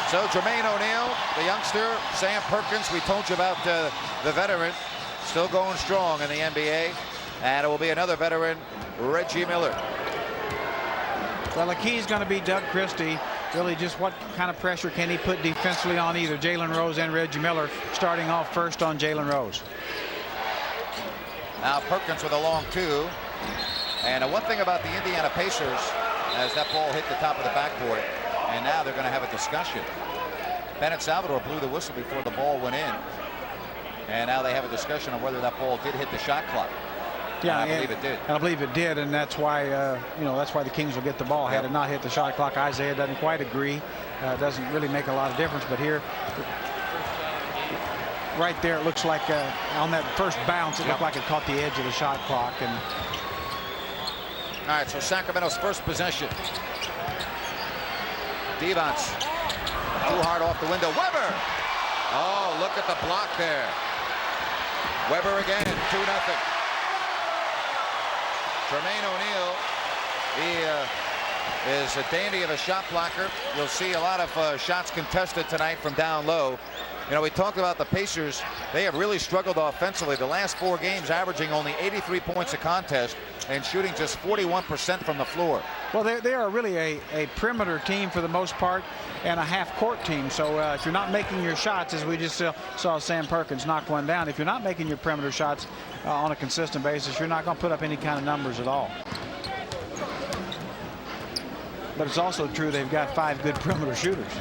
So Jermaine O'Neal, the youngster, Sam Perkins, we told you about the veteran, still going strong in the NBA. And it will be another veteran, Reggie Miller. Well, the key is going to be Doug Christie. Really, just what kind of pressure can he put defensively on either Jalen Rose and Reggie Miller, starting off first on Jalen Rose. Now Perkins with a long two. And one thing about the Indiana Pacers, as that ball hit the top of the backboard, and now they're going to have a discussion. Bennett Salvador blew the whistle before the ball went in. And now they have a discussion on whether that ball did hit the shot clock. Yeah, I believe it did. I believe it did, and that's why that's why the Kings will get the ball. Had it not hit the shot clock, Isaiah doesn't quite agree. Doesn't really make a lot of difference, but here, right there, it looks like on that first bounce, it looked like it caught the edge of the shot clock. And all right, so Sacramento's first possession. Devons, too hard off the window. Weber. Oh, look at the block there. Weber again, 2-0. Jermaine O'Neal, he is a dandy of a shot blocker. You'll see a lot of shots contested tonight from down low. You know, we talked about the Pacers. They have really struggled offensively. The last 4 games averaging only 83 points a contest and shooting just 41% from the floor. Well, they are really a perimeter team for the most part and a half-court team. So if you're not making your shots, as we just saw Sam Perkins knock one down, if you're not making your perimeter shots on a consistent basis, you're not going to put up any kind of numbers at all. But it's also true they've got 5 good perimeter shooters.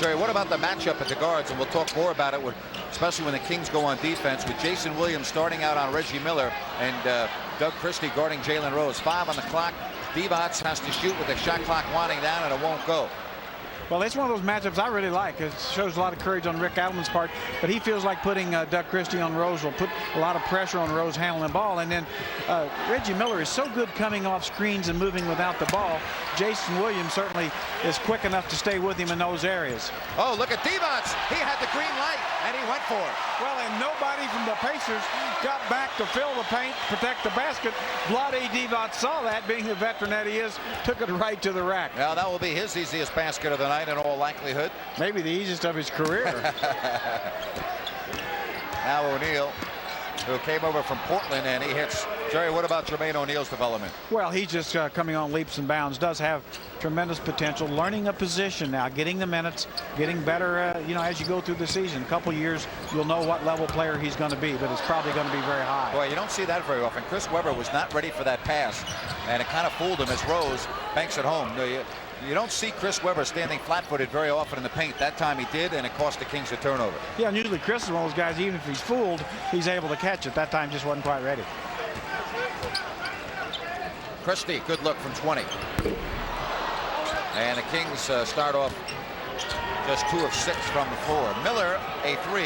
Jerry, what about the matchup at the guards? And we'll talk more about it, especially when the Kings go on defense, with Jason Williams starting out on Reggie Miller and Doug Christie guarding Jalen Rose. 5 on the clock. Devons has to shoot with the shot clock winding down, and it won't go. Well, it's one of those matchups I really like. It shows a lot of courage on Rick Adelman's part, but he feels like putting Doug Christie on Rose will put a lot of pressure on Rose handling the ball. And then Reggie Miller is so good coming off screens and moving without the ball. Jason Williams certainly is quick enough to stay with him in those areas. Oh, look at Devons. He had the green light, and he went for it. Well, and nobody from the Pacers got back to fill the paint, protect the basket. Vlade Divac saw that, being the veteran that he is, took it right to the rack. Now, that will be his easiest basket of the night in all likelihood. Maybe the easiest of his career. Now O'Neal, who came over from Portland, and he hits. Jerry, what about Jermaine O'Neal's development? Well, he's just coming on leaps and bounds. Does have tremendous potential. Learning a position now, getting the minutes, getting better. As you go through the season, a couple years, you'll know what level player he's going to be, but it's probably going to be very high. Boy, you don't see that very often. Chris Webber was not ready for that pass, and it kind of fooled him as Rose banks it home. You don't see Chris Webber standing flat-footed very often in the paint. That time he did, and it cost the Kings a turnover. Yeah, and usually Chris is one of those guys, even if he's fooled, he's able to catch it. That time just wasn't quite ready. Christie, good look from 20. And the Kings start off just 2 of 6 from the floor. Miller, a 3.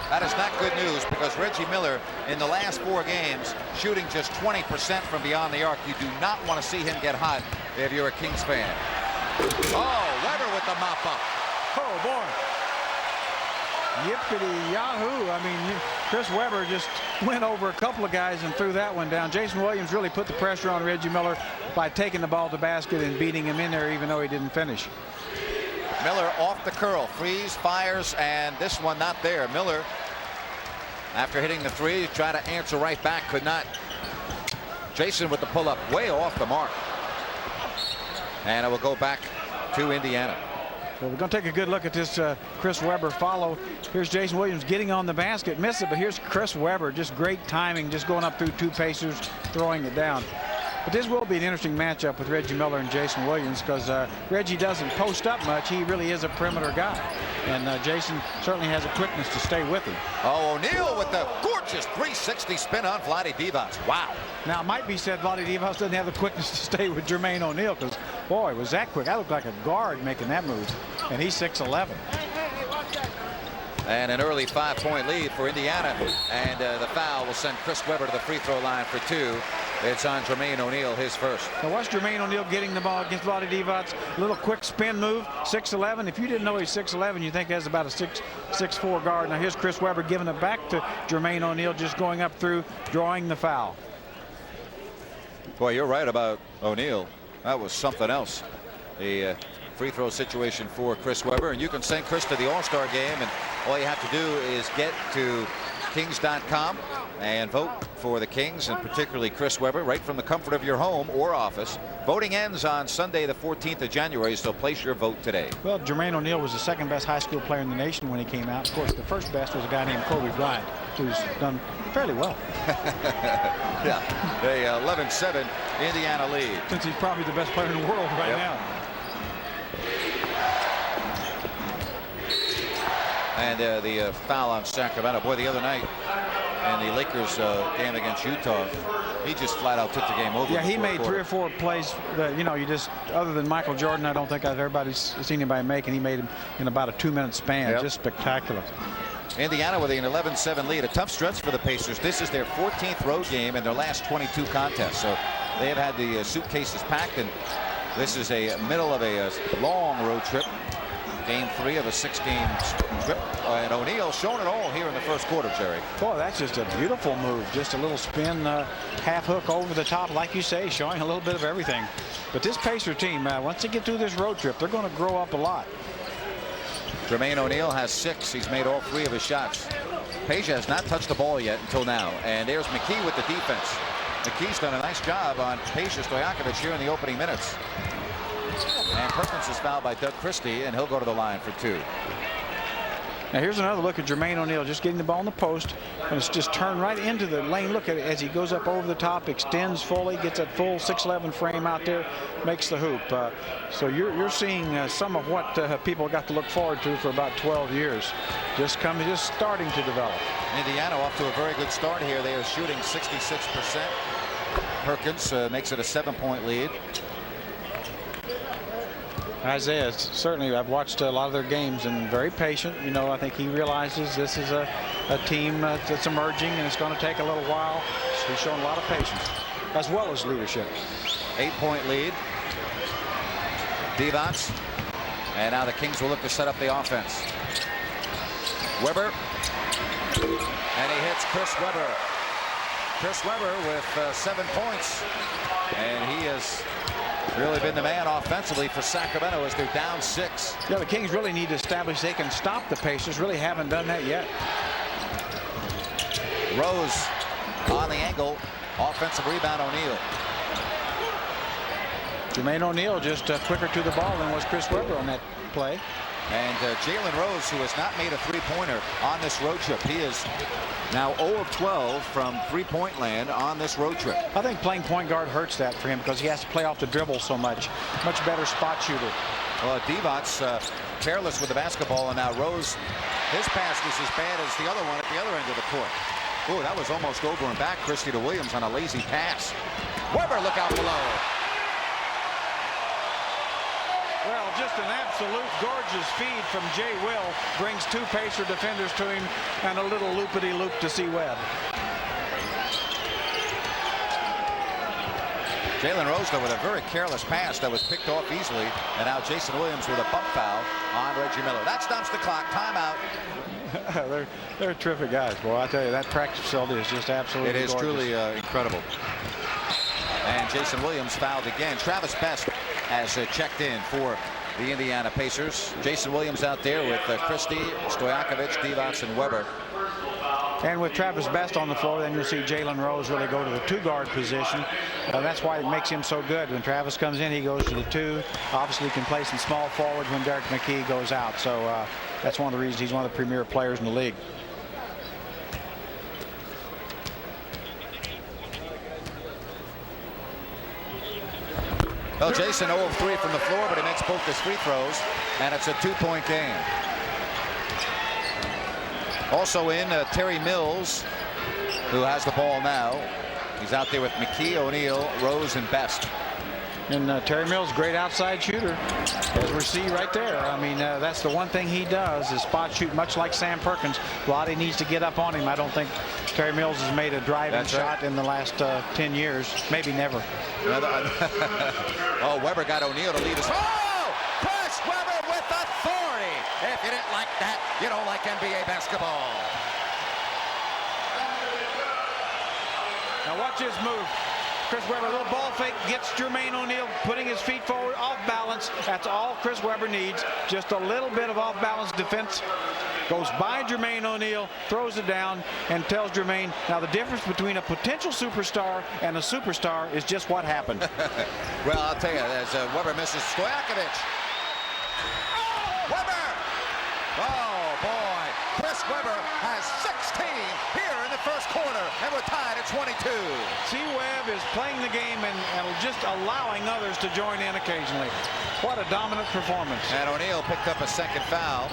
That is not good news, because Reggie Miller, in the last 4 games, shooting just 20% from beyond the arc. You do not want to see him get hot if you're a Kings fan. Oh, Weber with the mop up. Oh, boy. Yippity yahoo. I mean, Chris Webber just went over a couple of guys and threw that one down. Jason Williams really put the pressure on Reggie Miller by taking the ball to basket and beating him in there, even though he didn't finish. Miller off the curl, freeze, fires, and this one not there. Miller, after hitting the 3, tried to answer right back, could not. Jason with the pull-up, way off the mark. And it will go back to Indiana. Well, we're going to take a good look at this Chris Webber follow. Here's Jason Williams getting on the basket, missed it, but here's Chris Webber, just great timing, just going up through 2 Pacers, throwing it down. But this will be an interesting matchup with Reggie Miller and Jason Williams, because Reggie doesn't post up much. He really is a perimeter guy. And Jason certainly has a quickness to stay with him. Oh, O'Neal with the gorgeous 360 spin on Vlade Divac. Wow. Now, it might be said Vlade Divac doesn't have the quickness to stay with Jermaine O'Neal, because, boy, was that quick. I looked like a guard making that move. And he's 6'11". And an early 5-point lead for Indiana. And the foul will send Chris Webber to the free throw line for 2. It's on Jermaine O'Neal, his first. Now watch Jermaine O'Neal getting the ball against Vlade Divac. Little quick spin move, 6'11". If you didn't know he's 6'11", you think that's about a 6'4" guard. Now here's Chris Webber giving it back to Jermaine O'Neal, just going up through, drawing the foul. Boy, you're right about O'Neal. That was something else. He free throw situation for Chris Webber. And you can send Chris to the All-Star game, and all you have to do is get to Kings.com and vote for the Kings, and particularly Chris Webber, right from the comfort of your home or office. Voting ends on Sunday, the 14th of January, so place your vote today. Well, Jermaine O'Neal was the second best high school player in the nation when he came out. Of course, the first best was a guy named Kobe Bryant, who's done fairly well. Yeah, the 11-7 Indiana lead. Since he's probably the best player in the world right now. And the foul on Sacramento. Boy, the other night in the Lakers game against Utah, he just flat out took the game over. Yeah, he made quarter. 3 or 4 plays that, you know, you just, other than Michael Jordan, I don't think everybody's seen anybody make, and he made him in about a 2-minute span. Just spectacular. Indiana with an 11-7 lead. A tough stretch for the Pacers. This is their 14th road game in their last 22 contests. So they have had the suitcases packed, and this is a middle of a long road trip. Game 3 of a 6-game trip. And O'Neal showing it all here in the first quarter, Jerry. Boy, that's just a beautiful move. Just a little spin, half hook over the top, like you say, showing a little bit of everything. But this Pacer team, once they get through this road trip, they're going to grow up a lot. Jermaine O'Neal has 6. He's made all 3 of his shots. Peja has not touched the ball yet until now. And there's McKee with the defense. McKee's done a nice job on Peja Stojakovic here in the opening minutes. And Perkins is fouled by Doug Christie, and he'll go to the line for 2. Now here's another look at Jermaine O'Neal, just getting the ball in the post, and it's just turned right into the lane. Look at it as he goes up over the top, extends fully, gets that full 6'11" frame out there, makes the hoop. So you're seeing some of what people got to look forward to for about 12 years, just starting to develop. Indiana off to a very good start here. They are shooting 66%. Perkins makes it a 7-point lead. Isaiah, certainly, I've watched a lot of their games, and very patient. You know, I think he realizes this is a team that's emerging, and it's going to take a little while. So he's showing a lot of patience, as well as leadership. 8-point lead. Divac. And now the Kings will look to set up the offense. Webber. And he hits Chris Webber. Chris Webber with 7 points. And he has really been the man offensively for Sacramento as they're down 6. Yeah, the Kings really need to establish they can stop the Pacers. Really haven't done that yet. Rose on the angle. Offensive rebound, O'Neal. Jermaine O'Neal just quicker to the ball than was Chris Webber on that play. And Jalen Rose, who has not made a 3-pointer on this road trip. He is now 0 of 12 from 3-point land on this road trip. I think playing point guard hurts that for him because he has to play off the dribble so much. Much better spot shooter. Well, Divac careless with the basketball, and now Rose, his pass was as bad as the other one at the other end of the court. Oh, that was almost over and back. Christie to Williams on a lazy pass. Webber, look out below. Well, just an absolute gorgeous feed from Jay Will brings 2 Pacer defenders to him and a little loopity-loop to see Webb. Jalen Rose, though, with a very careless pass that was picked off easily. And now Jason Williams with a bump foul on Reggie Miller. That stops the clock. Timeout. They're terrific guys. Boy, I tell you, that practice facility is just absolutely gorgeous. It is truly incredible. And Jason Williams fouled again. Travis Best has checked in for the Indiana Pacers. Jason Williams out there with Christie, Stojakovic, Divac, and Webber. And with Travis Best on the floor, then you'll see Jalen Rose really go to the 2-guard position. That's why it makes him so good. When Travis comes in, he goes to the 2. Obviously, he can play some small forwards when Derek McKee goes out. So that's one of the reasons he's one of the premier players in the league. Well, Jason 0 of 3 from the floor, but he makes both his free throws, and it's a 2-point game. Also in, Terry Mills, who has the ball now. He's out there with McKee, O'Neal, Rose, and Best. And Terry Mills, great outside shooter, as we see right there. I mean, that's the one thing he does is spot shoot, much like Sam Perkins. Lottie needs to get up on him. I don't think Terry Mills has made a driving shot in the last 10 years, maybe never. Oh, Webber got O'Neal to lead us. Oh, Chris Webber with authority. If you didn't like that, you don't like NBA basketball. Now watch his move. Chris Webber, a little ball fake, gets Jermaine O'Neal putting his feet forward, off balance. That's all Chris Webber needs. Just a little bit of off balance defense. Goes by Jermaine O'Neal, throws it down, and tells Jermaine, now the difference between a potential superstar and a superstar is just what happened. Well, I'll tell you, as Webber misses Stojakovic. Webber! Oh, boy. Chris Webber has 16 here in the first quarter, and we're tied at 22. See, Webb is playing the game and just allowing others to join in occasionally. What a dominant performance. And O'Neal picked up a second foul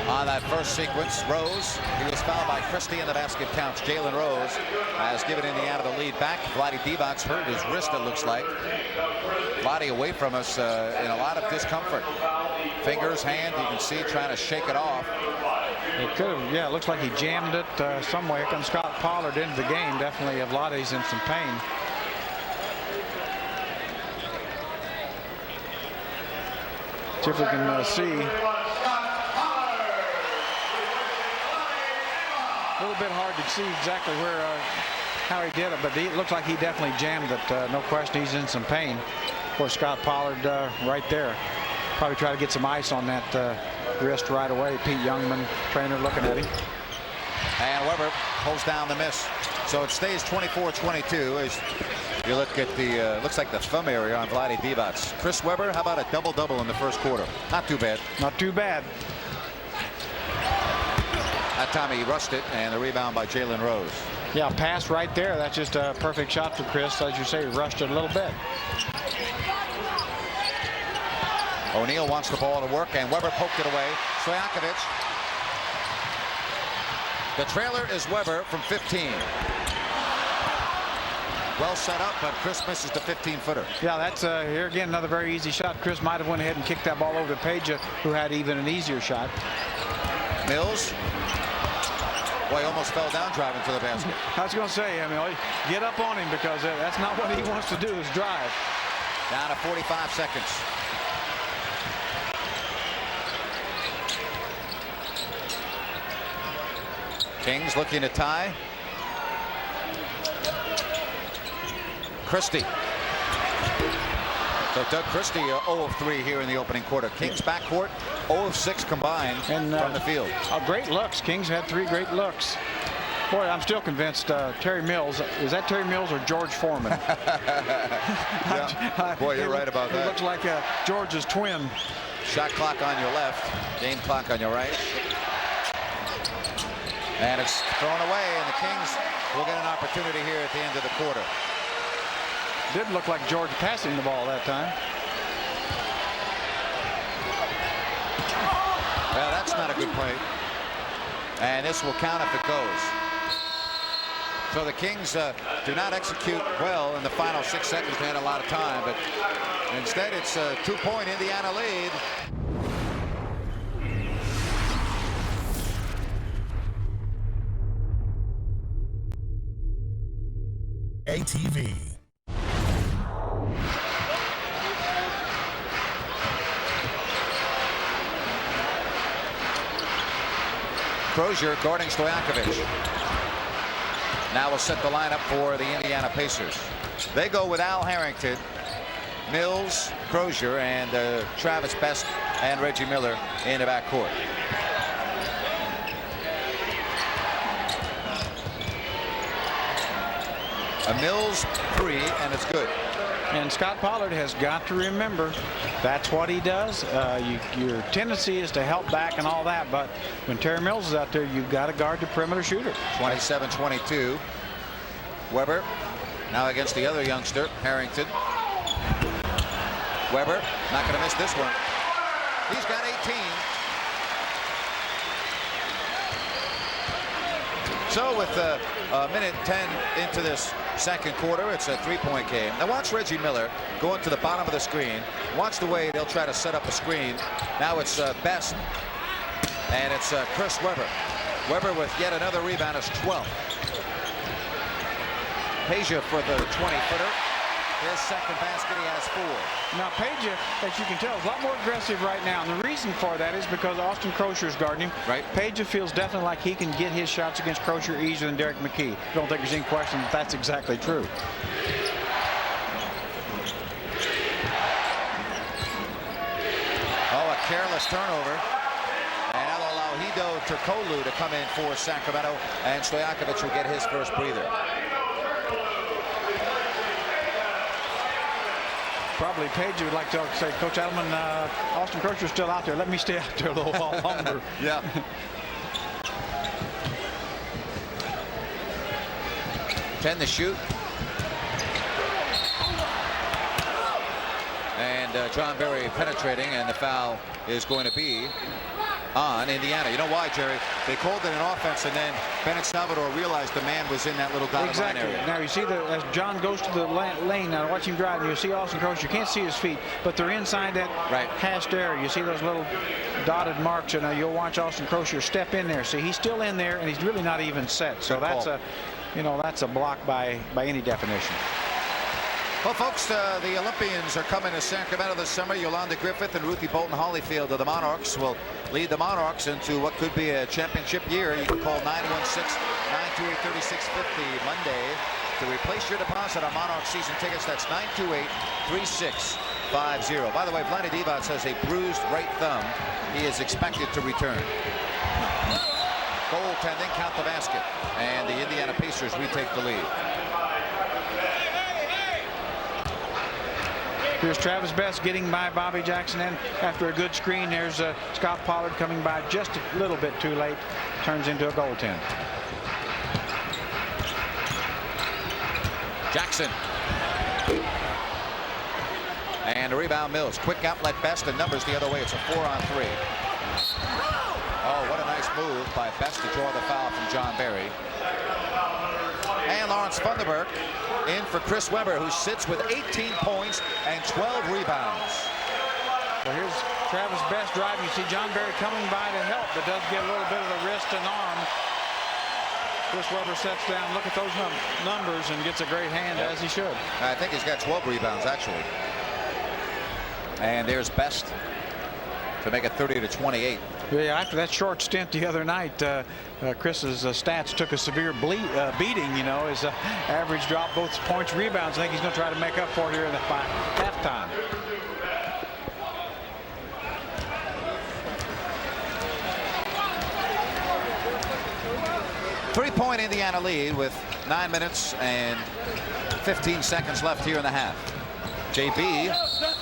on that first sequence. Rose, he was fouled by Christie, and the basket counts. Jalen Rose has given Indiana the lead back. Vlade Divac's hurt his wrist, it looks like. Vlade away from us in a lot of discomfort. Fingers, hand, you can see trying to shake it off. It could have, yeah, it looks like he jammed it some way. Here comes Scott Pollard into the game. Definitely Vlade's in some pain. See if we can see. A little bit hard to see exactly where how he did it, but it looks like he definitely jammed it. No question, he's in some pain. Of course, Scott Pollard right there. Probably try to get some ice on that wrist right away. Pete Youngman, trainer, looking at him. And Webber pulls down the miss. So it stays 24-22 as you look at the, looks like the thumb area on Vlade Divac. Chris Webber, how about a double-double in the first quarter? Not too bad. Not too bad. That time he rushed it, and the rebound by Jalen Rose. Yeah, pass right there. That's just a perfect shot for Chris. As you say, he rushed it a little bit. O'Neal wants the ball to work, and Webber poked it away. Stojakovic. The trailer is Webber from 15. Well set up, but Chris misses the 15-footer. Yeah, that's here again another very easy shot. Chris might have went ahead and kicked that ball over to Page, who had even an easier shot. Mills. Boy, almost fell down driving to the basket. I was going to say, I mean, get up on him because that's not what he wants to do is drive. Down to 45 seconds. Kings looking to tie. Christie. So Doug Christie 0 of 3 here in the opening quarter. Kings backcourt 0 of 6 combined from the field. Great looks. Kings had 3 great looks. Boy, I'm still convinced Terry Mills. Is that Terry Mills or George Foreman? Yeah. Boy, you're right about that. It looks like George's twin. Shot clock on your left. Game clock on your right. And it's thrown away, and the Kings will get an opportunity here at the end of the quarter. Did look like George passing the ball that time. Well, that's not a good play. And this will count if it goes. So the Kings do not execute well in the final 6 seconds. They had a lot of time, but instead it's a 2-point Indiana lead. ATV. Crozier guarding Stojakovic. Now we'll set the lineup for the Indiana Pacers. They go with Al Harrington, Mills, Crozier, and Travis Best and Reggie Miller in the backcourt. A Mills 3, and it's good. And Scott Pollard has got to remember that's what he does. Your tendency is to help back and all that, but when Terry Mills is out there, you've got to guard the perimeter shooter. 27-22. Webber now against the other youngster, Harrington. Webber not going to miss this one. He's got 18. So with a minute 10 into this second quarter, it's a 3-point game. Now watch Reggie Miller going to the bottom of the screen. Watch the way they'll try to set up a screen. Now it's Best, and it's Chris Webber. Webber with yet another rebound, is 12th. Peja for the 20-footer. His second basket, he has 4. Now, Page, as you can tell, is a lot more aggressive right now. And the reason for that is because Austin Crozier's guarding him. Right. Page feels definitely like he can get his shots against Crozier easier than Derek McKee. I don't think there's any question that that's exactly true. Oh, a careless turnover. And now they'll allow Hedo Turkoglu to come in for Sacramento, and Stojakovic will get his first breather. Probably Page would like to say, Coach Edelman, Austin Crozier's still out there. Let me stay out there a little while longer. Yeah. Ten to shoot. And John Barry penetrating, and the foul is going to be on Indiana. You know why, Jerry? They called it an offense, and then Bennett Salvador realized the man was in that little dotted line area. Now you see as John goes to the lane, now watch him drive, and you see Austin Crozier. You can't see his feet, but they're inside that hashed area. You see those little dotted marks, and you'll watch Austin Crozier step in there. See, he's still in there, and he's really not even set. So that's a block by any definition. Well, folks, the Olympians are coming to Sacramento this summer. Yolanda Griffith and Ruthie Bolton Holyfield of the Monarchs will lead the Monarchs into what could be a championship year. You can call 916-928-3650 Monday to replace your deposit on Monarch season tickets. That's 928-3650. By the way, Vlade Divac has a bruised right thumb. He is expected to return. Goaltending, count the basket, and the Indiana Pacers retake the lead. Here's Travis Best getting by Bobby Jackson, and after a good screen, there's Scott Pollard coming by just a little bit too late. Turns into a goaltend. Jackson. And a rebound, Mills. Quick outlet, Best, and numbers the other way. It's a 4-on-3. Oh, what a nice move by Best to draw the foul from John Barry. And Lawrence Funderburk in for Chris Webber, who sits with 18 points and 12 rebounds. Well, here's Travis Best driving. You see John Barry coming by to help, but does get a little bit of the wrist and arm. Chris Webber sets down. Look at those numbers and gets a great hand, as he should. I think he's got 12 rebounds, actually. And there's Best to make it 30-28. Yeah, after that short stint the other night, Chris's stats took a severe beating. You know, his average dropped, both points, rebounds. I think he's going to try to make up for it here in the halftime. Three-point Indiana lead with 9 minutes and 15 seconds left here in the half. JB,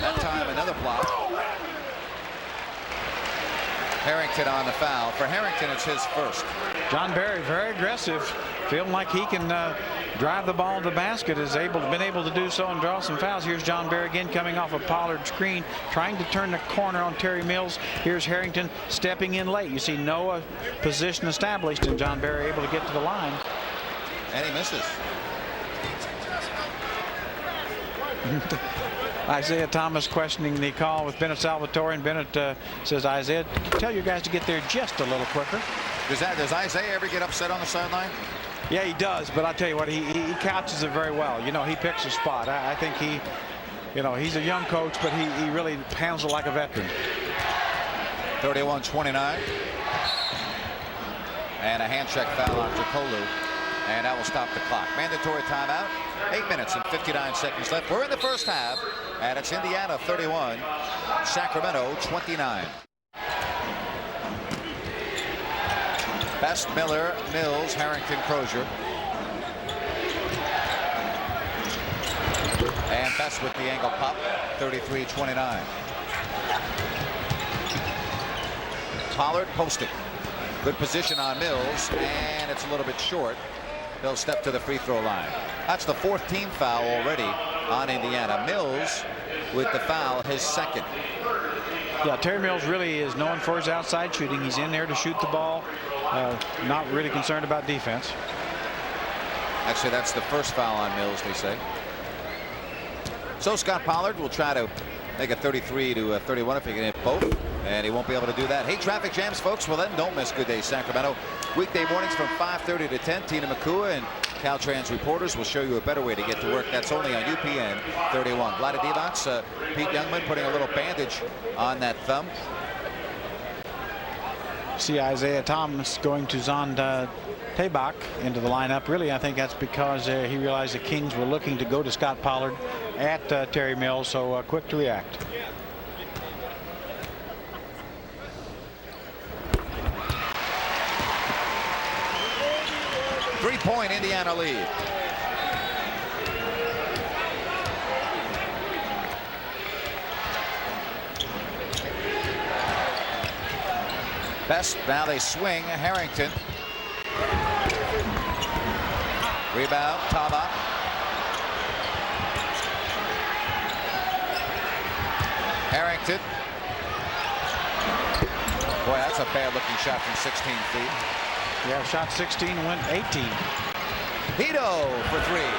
that time another block. Harrington on the foul. For Harrington, it's his first. John Barry, very aggressive, feeling like he can drive the ball to the basket, been able to do so and draw some fouls. Here's John Barry again coming off a Pollard screen, trying to turn the corner on Terry Mills. Here's Harrington stepping in late. You see no position established, and John Barry able to get to the line. And he misses. Isaiah Thomas questioning the call with Bennett Salvatore, and Bennett says, Isaiah, tell your guys to get there just a little quicker. Does Isaiah ever get upset on the sideline? Yeah, he does, but I'll tell you what, he couches it very well. You know, he picks a spot. I think he's a young coach, but he really handles it like a veteran. 31-29. And a hand check foul on Turkoglu. And that will stop the clock. Mandatory timeout. 8 minutes and 59 seconds left. We're in the first half, and it's Indiana 31, Sacramento 29. Best, Miller, Mills, Harrington, Crozier. And Best with the angle pop, 33-29. Pollard posted. Good position on Mills, and it's a little bit short. They'll step to the free throw line. That's the 4th team foul already on Indiana. Mills with the foul, his second. Yeah, Terry Mills really is known for his outside shooting. He's in there to shoot the ball. Not really concerned about defense. Actually, that's the first foul on Mills, they say. So Scott Pollard will try to make it 33-31 if he can hit both, and he won't be able to do that. Hey, traffic jams, folks. Well, then don't miss Good Day Sacramento. Weekday mornings from 5:30 to 10. Tina McCua and Caltrans reporters will show you a better way to get to work. That's only on UPN 31. Vlade Divac, Pete Youngman putting a little bandage on that thumb. See Isaiah Thomas going to Zond Tabak into the lineup. Really, I think that's because he realized the Kings were looking to go to Scott Pollard at Terry Mills, so quick to react. Three-point Indiana lead. Best, now they swing. Harrington. Rebound, Tabak. Harrington. Boy, that's a bad looking shot from 16 feet. Yeah, shot 16, went 18. Hito for three.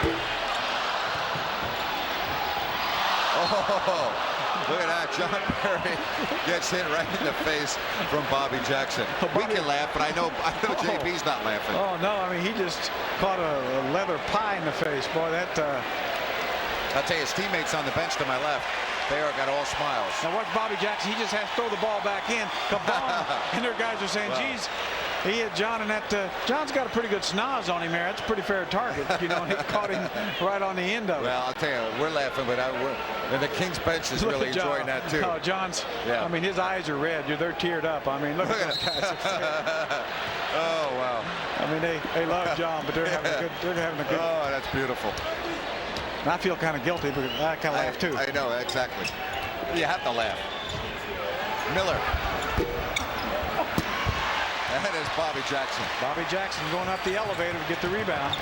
Oh, look at that. John Perry gets hit right in the face from Bobby Jackson. We can laugh, but I know JB's not laughing. Oh, no, I mean, he just caught a leather pie in the face. Boy, that... I'll tell you, his teammates on the bench to my left, they got all smiles. Now watch Bobby Jackson. He just has to throw the ball back in. And their guys are saying, geez, he hit John, and that John's got a pretty good snaz on him here. That's a pretty fair target, you know, and he caught him right on the end of it. Well, I'll tell you, we're laughing, but and the Kings bench is really enjoying that too. Oh, John's, yeah. I mean, his eyes are red. They're teared up. I mean, look at those guys. Oh, wow. I mean, they love John, but they're having a good. Oh, that's beautiful. And I feel kind of guilty because I kind of laugh too. I know, exactly. You have to laugh. Miller. That is Bobby Jackson. Bobby Jackson going up the elevator to get the rebound.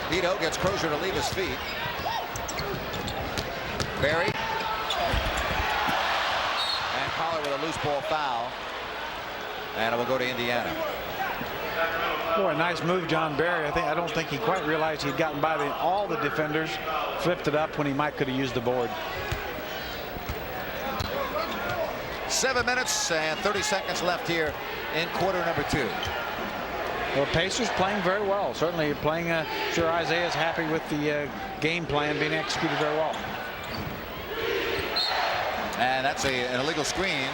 Hito gets Crozier to leave his feet. Barry. And Pollard with a loose ball foul. And it will go to Indiana. Boy, a nice move, John Barry. I don't think he quite realized he'd gotten by all the defenders. Flipped it up when he could have used the board. 7 minutes and 30 seconds left here in quarter number 2. Well, Pacers playing very well. Certainly playing. Sure, Isaiah's happy with the game plan being executed very well. And that's an illegal screen.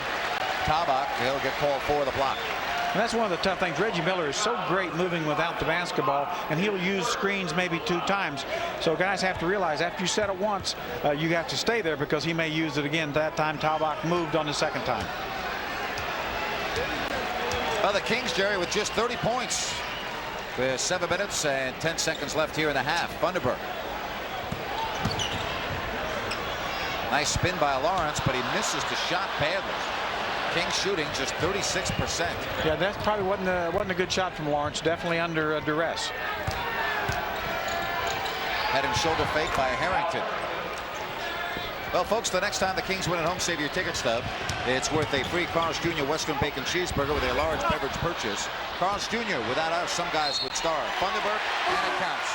Tabak, he'll get called for the block. And that's one of the tough things. Reggie Miller is so great moving without the basketball, and he'll use screens maybe 2 times. So guys have to realize after you set it once, you have to stay there because he may use it again. That time Tabak moved on the second time. Well, the Kings, Jerry, with just 30 points. With 7 minutes and 10 seconds left here in the half. Funderburk. Nice spin by Lawrence, but he misses the shot badly. Kings shooting just 36%. Yeah, that probably wasn't a good shot from Lawrence. Definitely under duress. Had him shoulder fake by Harrington. Well, folks, the next time the Kings win at home, save your ticket stub. It's worth a free Carl's Jr. Western Bacon Cheeseburger with a large beverage purchase. Carl's Jr. Without us, some guys would starve. Funderburk, and it counts.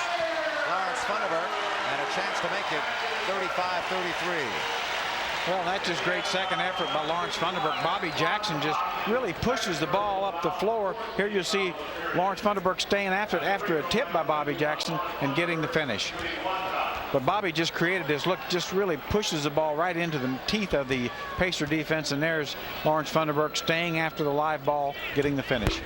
Lawrence Funderburk, and a chance to make it 35-33. Well, that's just great second effort by Lawrence Funderburk. Bobby Jackson just really pushes the ball up the floor. Here you see Lawrence Funderburk staying after it after a tip by Bobby Jackson and getting the finish. But Bobby just created this look, just really pushes the ball right into the teeth of the Pacer defense. And there's Lawrence Funderburk staying after the live ball, getting the finish.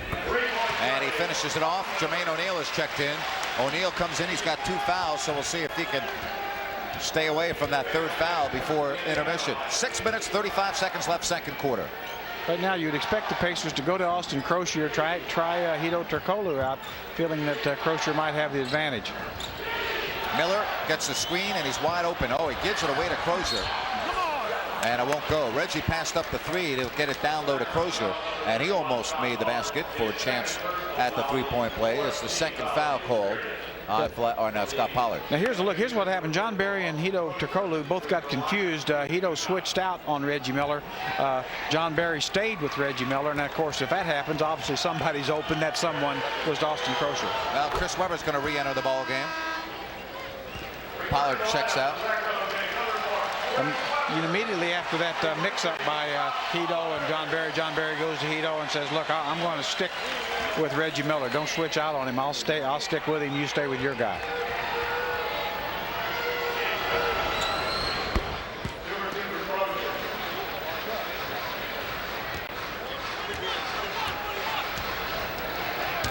And he finishes it off. Jermaine O'Neal is checked in. O'Neal comes in. He's got 2 fouls, so we'll see if he can stay away from that 3rd foul before intermission. 6 minutes, 35 seconds left, second quarter. Right now, you'd expect the Pacers to go to Austin Crozier, try Hito Turkoglu out, feeling that Crozier might have the advantage. Miller gets the screen, and he's wide open. Oh, he gives it away to Crozier. And it won't go. Reggie passed up the 3 to get it down low to Crozier, and he almost made the basket for a chance at the 3-point play. It's the 2nd foul called on Scott Pollard. Now here's a look. Here's what happened. John Barry and Hito Turkoglu both got confused. Hito switched out on Reggie Miller. John Barry stayed with Reggie Miller, and of course, if that happens, obviously somebody's open. That someone was Austin Crozier. Well, Chris Webber's going to re-enter the ball game. Pollard checks out. immediately after that mix-up by Hito and John Barry goes to Hito and says, look, I'm going to stick with Reggie Miller. Don't switch out on him. I'll stick with him. You stay with your guy.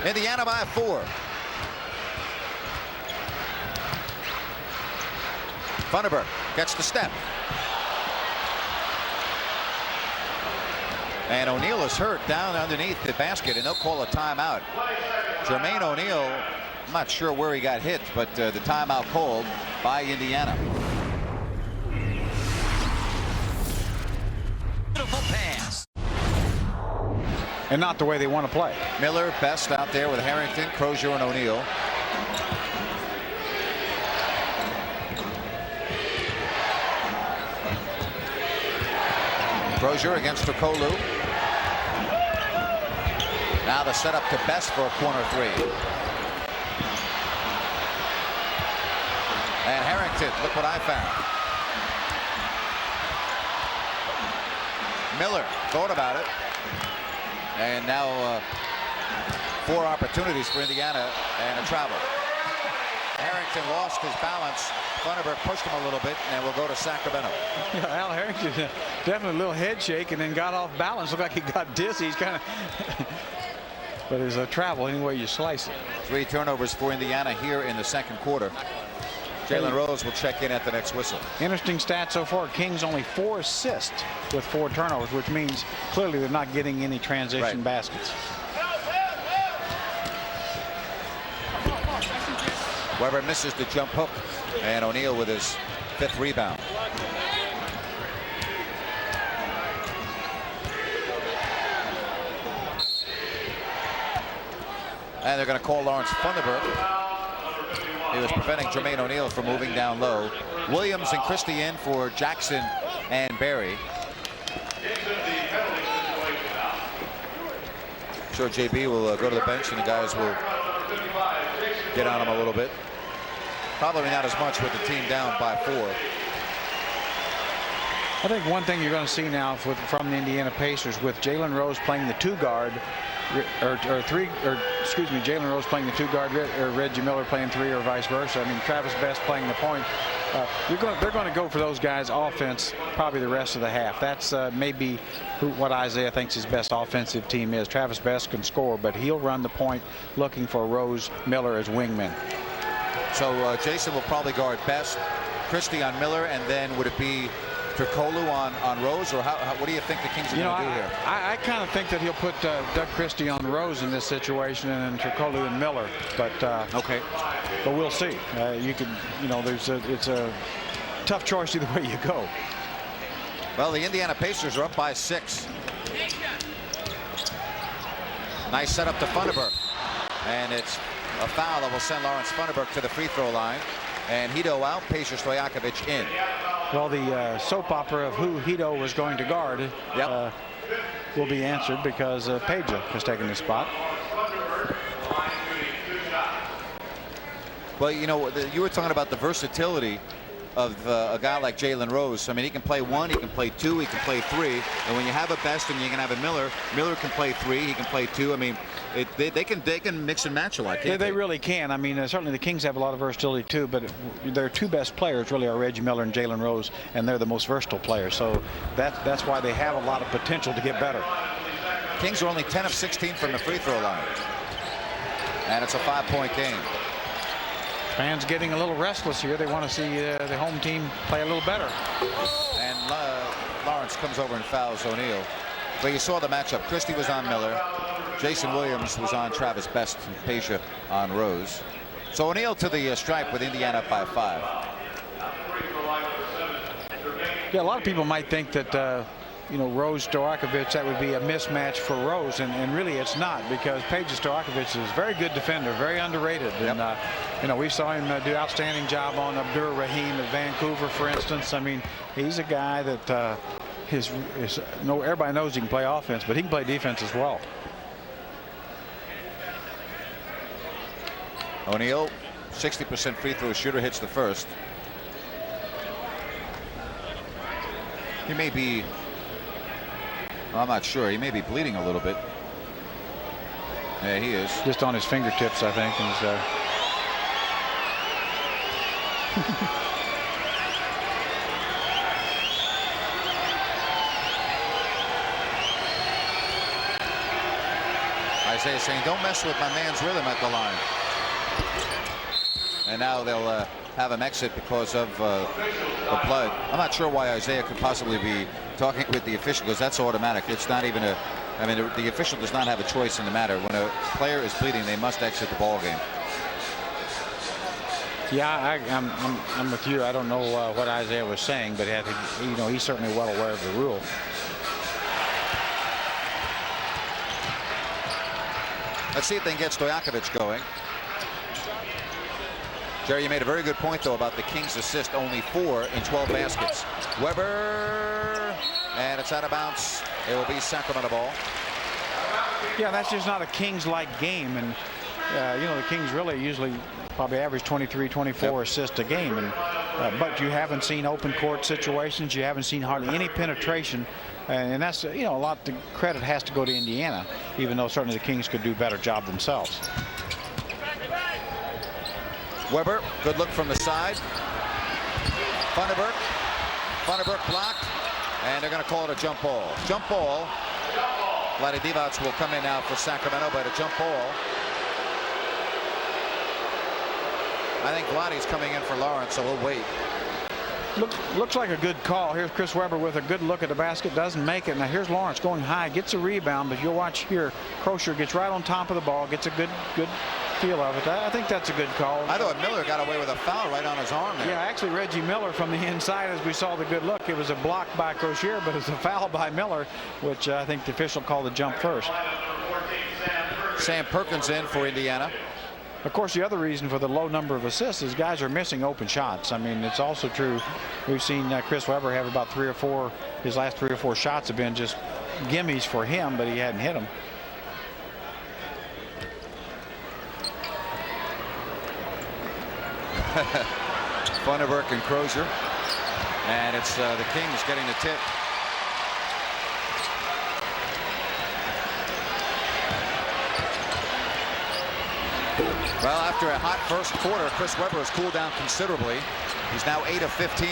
Indiana by 4. Funderburk gets the step. And O'Neal is hurt down underneath the basket, and they'll call a timeout. Jermaine O'Neal, I'm not sure where he got hit, but the timeout called by Indiana. Beautiful pass. And not the way they want to play. Miller best out there with Harrington, Crozier, and O'Neal. Crozier against Turkoglu. Now the setup to Best for a corner 3. And Harrington, look what I found. Miller thought about it. And now 4 opportunities for Indiana and a travel. Harrington lost his balance. Funderburk pushed him a little bit, and we'll go to Sacramento. Yeah, Al Harrington definitely a little head shake and then got off balance. Looked like he got dizzy. He's kind of but it's a travel any way you slice it. 3 turnovers for Indiana here in the second quarter. Jalen Rose will check in at the next whistle. Interesting stat so far. Kings only 4 assists with 4 turnovers, which means clearly they're not getting any transition baskets. Weber misses the jump hook, and O'Neal with his 5th rebound. And they're going to call Lawrence Funderburk. He was preventing Jermaine O'Neal from moving down low. Williams and Christie in for Jackson and Barry. I'm sure JB will go to the bench, and the guys will get on him a little bit. Probably not as much with the team down by 4. I think one thing you're going to see now from the Indiana Pacers with Jalen Rose playing the 2 guard, Jalen Rose playing the 2 guard, or Reggie Miller playing 3, or vice versa. I mean, Travis Best playing the point. They're going to go for those guys' offense probably the rest of the half. That's maybe what Isaiah thinks his best offensive team is. Travis Best can score, but he'll run the point looking for Rose, Miller as wingmen. So Jason will probably guard Best, Christie on Miller, and then would it be Turkoglu on Rose, or what do you think the Kings are going to do here? I kind of think that he'll put Doug Christie on Rose in this situation, and then Turkoglu and Miller. But okay, but we'll see. It's a tough choice either way you go. Well, the Indiana Pacers are up by 6. Nice setup to Funderburk, and it's a foul that will send Lawrence Funderburk to the free throw line. And Hito out, Pacers Stojakovic in. Well, the soap opera of who Hito was going to guard will be answered because Peja has taken the spot. Well, you know, you were talking about the versatility of a guy like Jalen Rose. I mean, he can play 1, he can play 2, he can play 3. And when you have a Best and you can have a Miller can play 3, he can play 2. I mean, they can mix and match a lot. They really can. I mean, certainly the Kings have a lot of versatility too, but their 2 best players really are Reggie Miller and Jalen Rose, and they're the most versatile players. So that's why they have a lot of potential to get better. Kings are only 10 of 16 from the free throw line. And it's a 5-point game. Fans getting a little restless here. They want to see the home team play a little better. And Lawrence comes over and fouls O'Neal. But you saw the matchup. Christie was on Miller. Jason Williams was on Travis Best, and Peja on Rose. So O'Neal to the stripe with Indiana up by 5. Yeah, a lot of people might think that Rose Stojakovic, that would be a mismatch for Rose, and really it's not, because Peja Stojakovic is a very good defender, very underrated. Yep. And we saw him do outstanding job on Abdur Rahim at Vancouver, for instance. I mean, he's a guy that everybody knows he can play offense, but he can play defense as well. O'Neal, 60% free throw shooter, hits the first. He may be, I'm not sure. He may be bleeding a little bit. Yeah, he is. Just on his fingertips, I think. And Isaiah saying, don't mess with my man's rhythm at the line. And now they'll have him exit because of the blood. I'm not sure why Isaiah could possibly be talking with the official, because that's automatic. It's not even a, I mean, the official does not have a choice in the matter. When a player is bleeding, they must exit the ball game. yeah, I'm with you. I don't know what Isaiah was saying, but I think, you know, he's certainly well aware of the rule. Let's see if they can get Stojakovic going. Jerry, you made a very good point, though, about the Kings' assist. Only 4 in 12 baskets. Weber, and it's out of bounds. It will be Sacramento ball. Yeah, that's just not a Kings-like game. And, you know, the Kings really usually probably average 23, 24 assists a game. And but you haven't seen open court situations. You haven't seen hardly any penetration. And that's, you know, a lot of credit has to go to Indiana, even though certainly the Kings could do a better job themselves. Weber, good look from the side. Funderburk blocked, and they're going to call it a jump ball. Jump ball. Vlade Divac will come in now for Sacramento, but a jump ball. I think Vlade's coming in for Lawrence, so we'll wait. Looks like a good call. Here's Chris Weber with a good look at the basket, doesn't make it. Now here's Lawrence going high, gets a rebound, but you'll watch here, Crozier gets right on top of the ball, gets a good feel of it. I think that's a good call. I thought Miller got away with a foul right on his arm there. Yeah, actually Reggie Miller from the inside, as we saw the good look. It was a block by Crozier, but it was a foul by Miller, which I think the official called the jump first. Sam Perkins in for Indiana. Of course, the other reason for the low number of assists is guys are missing open shots. I mean, it's also true. We've seen Chris Weber have about 3 or 4. His last 3 or 4 shots have been just gimmies for him, but he hadn't hit them. Funderburk and Crozier, and it's the Kings getting the tip. Well, after a hot first quarter, Chris Weber has cooled down considerably. He's now 8 of 15.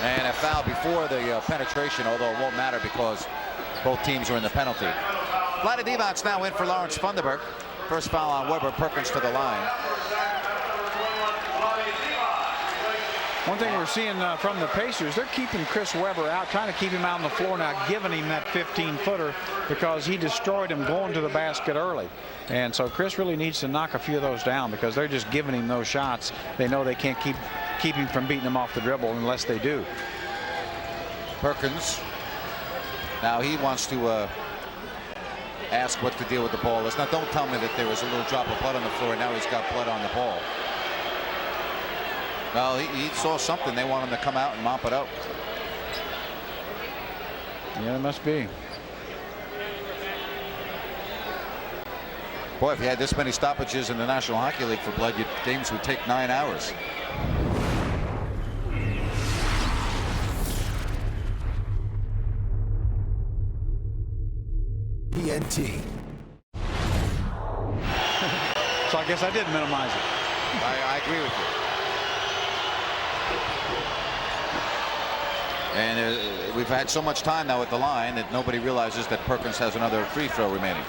And a foul before the penetration, although it won't matter because both teams are in the penalty. Vlade Divac now in for Lawrence Funderburk. First foul on Weber. Perkins to the line. One thing we're seeing from the Pacers, they're keeping Chris Weber out, trying to keep him out on the floor now, giving him that 15-footer because he destroyed him going to the basket early. And so Chris really needs to knock a few of those down because they're just giving him those shots. They know they can't keep him from beating him off the dribble unless they do. Perkins. Now he wants to ask what the deal with the ball is. Now don't tell me that there was a little drop of blood on the floor and now he's got blood on the ball. Well, he saw something. They want him to come out and mop it up. Yeah, it must be. Boy, if you had this many stoppages in the National Hockey League for blood, games would take 9 hours. TNT. So I guess I did minimize it. I agree with you. And we've had so much time now at the line that nobody realizes that Perkins has another free throw remaining.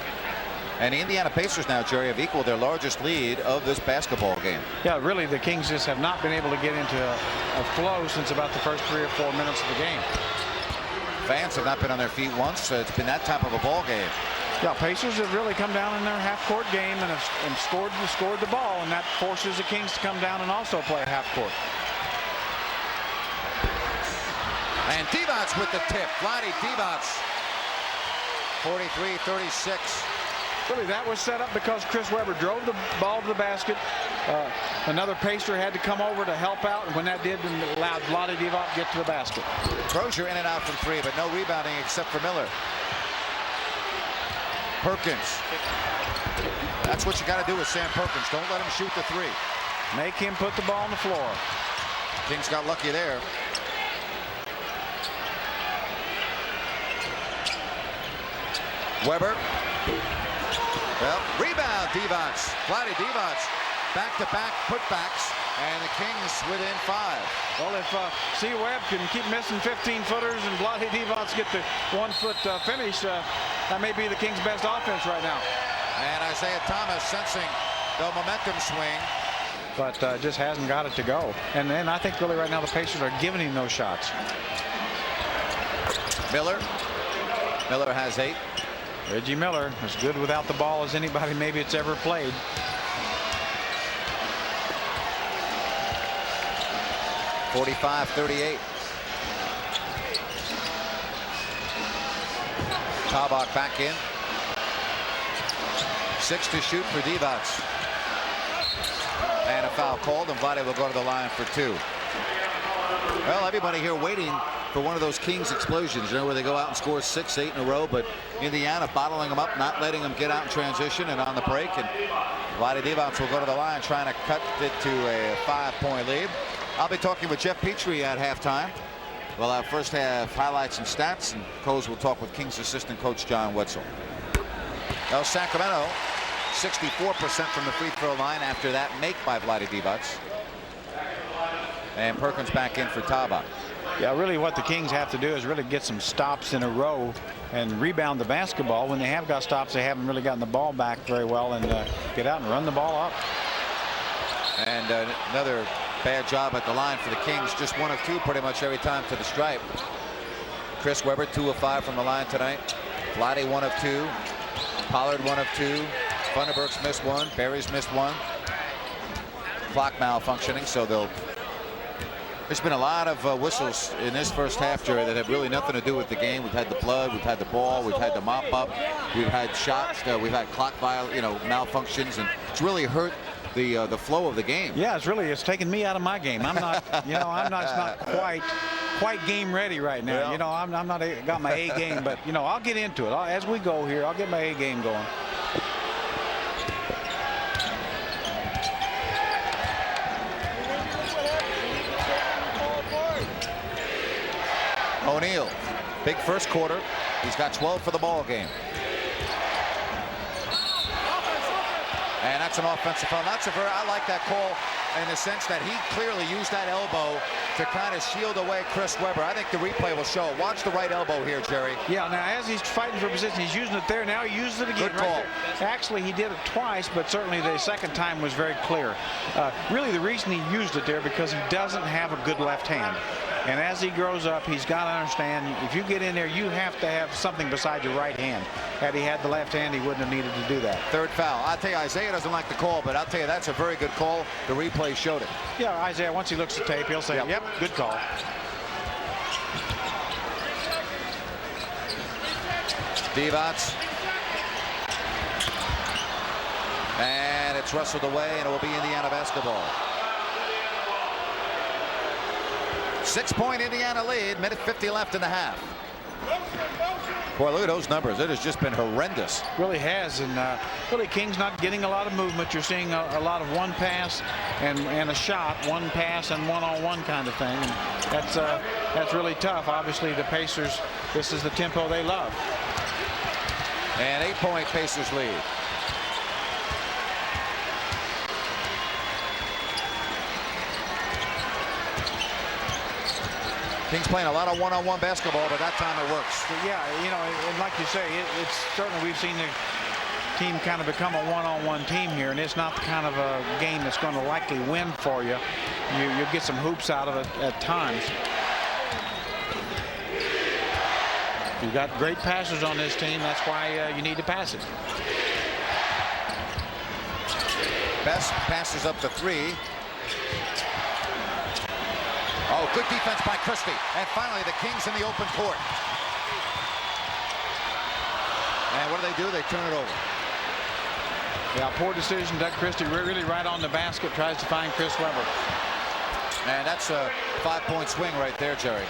And the Indiana Pacers now, Jerry, have equaled their largest lead of this basketball game. Yeah, really, the Kings just have not been able to get into a flow since about the first 3 or 4 minutes of the game. Fans have not been on their feet once. So it's been that type of a ball game. Yeah, Pacers have really come down in their half-court game and scored the ball, and that forces the Kings to come down and also play a half-court. And Divac with the tip. Vlade Divac. 43-36. Really, that was set up because Chris Weber drove the ball to the basket. Another Pacer had to come over to help out, and when that did, it allowed Vlade Divac to get to the basket. Crozier in and out from 3, but no rebounding except for Miller. Perkins. That's what you got to do with Sam Perkins. Don't let him shoot the 3. Make him put the ball on the floor. Kings got lucky there. Weber. Well, rebound, Divac. Vlade Divac. Back-to-back putbacks, and the Kings within 5. Well, if C. Webb can keep missing 15-footers and Vlade Divac get the 1-foot finish, that may be the Kings' best offense right now. And Isaiah Thomas sensing the momentum swing. But just hasn't got it to go. And then I think really right now the Pacers are giving him those shots. Miller. Miller has 8. Reggie Miller, as good without the ball as anybody maybe it's ever played. .45-38. Tabak back in. 6 to shoot for Divac. And a foul called, and Vlade will go to the line for 2. Well, everybody here waiting for one of those Kings explosions, you know, where they go out and score 6, 8 in a row, but Indiana bottling them up, not letting them get out in transition and on the break. And Vlade Divac will go to the line trying to cut it to a 5-point lead. I'll be talking with Jeff Petrie at halftime. We'll have first half highlights and stats, and Coles will talk with Kings assistant coach John Wetzel. Well, Sacramento 64% from the free throw line after that make by Vlade Divac. And Perkins back in for Tabak. Yeah, really what the Kings have to do is really get some stops in a row and rebound the basketball. When they have got stops, they haven't really gotten the ball back very well, and get out and run the ball up. And another bad job at the line for the Kings. Just 1 of 2 pretty much every time to the stripe. Chris Webber 2 of 5 from the line tonight. Vlade 1 of 2. Pollard 1 of 2. Funderburk's missed 1. Barry's missed 1. Clock malfunctioning, so there's been a lot of whistles in this first half, Jerry, that have really nothing to do with the game. We've had the blood, we've had the ball, we've had the mop up, we've had shots, we've had clock malfunctions, and it's really hurt the flow of the game. Yeah, it's taken me out of my game. I'm not, it's not quite game ready right now. Yeah. I'm not got my A game, but I'll get into it as we go here. I'll get my A game going. O'Neal, big first quarter. He's got 12 for the ball game. And that's an offensive foul. I like that call in the sense that he clearly used that elbow to kind of shield away Chris Webber. I think the replay will show. Watch the right elbow here, Jerry. Yeah, now as he's fighting for position, he's using it there. Now he uses it again. Good call. Right there. Actually, he did it twice, but certainly the second time was very clear. Really, the reason he used it there because he doesn't have a good left hand. And as he grows up, he's got to understand, if you get in there, you have to have something besides your right hand. Had he had the left hand, he wouldn't have needed to do that. Third foul. I'll tell you, Isaiah doesn't like the call, but I'll tell you, that's a very good call. The replay showed it. Yeah, Isaiah, once he looks at tape, he'll say, yep, good call. Divac. And it's wrestled away, and it will be Indiana basketball. 6-point Indiana lead, minute 50 left in the half. Boy, look at those numbers. It has just been horrendous. Really has, and really King's not getting a lot of movement. You're seeing a lot of one pass and a shot, one pass and one-on-one kind of thing. And that's really tough. Obviously, the Pacers, this is the tempo they love. And 8-point Pacers lead. Kings playing a lot of one-on-one basketball, but that time it works. Yeah, and like you say, it's certainly we've seen the team kind of become a one-on-one team here, and it's not the kind of a game that's going to likely win for you. You'll get some hoops out of it at times. You've got great passers on this team. That's why you need to pass it. Best passes up to 3. Oh, good defense by Christie. And finally, the Kings in the open court. And what do? They turn it over. Yeah, poor decision. Doug Christie really right on the basket, tries to find Chris Webber. And that's a 5-point swing right there, Jerry.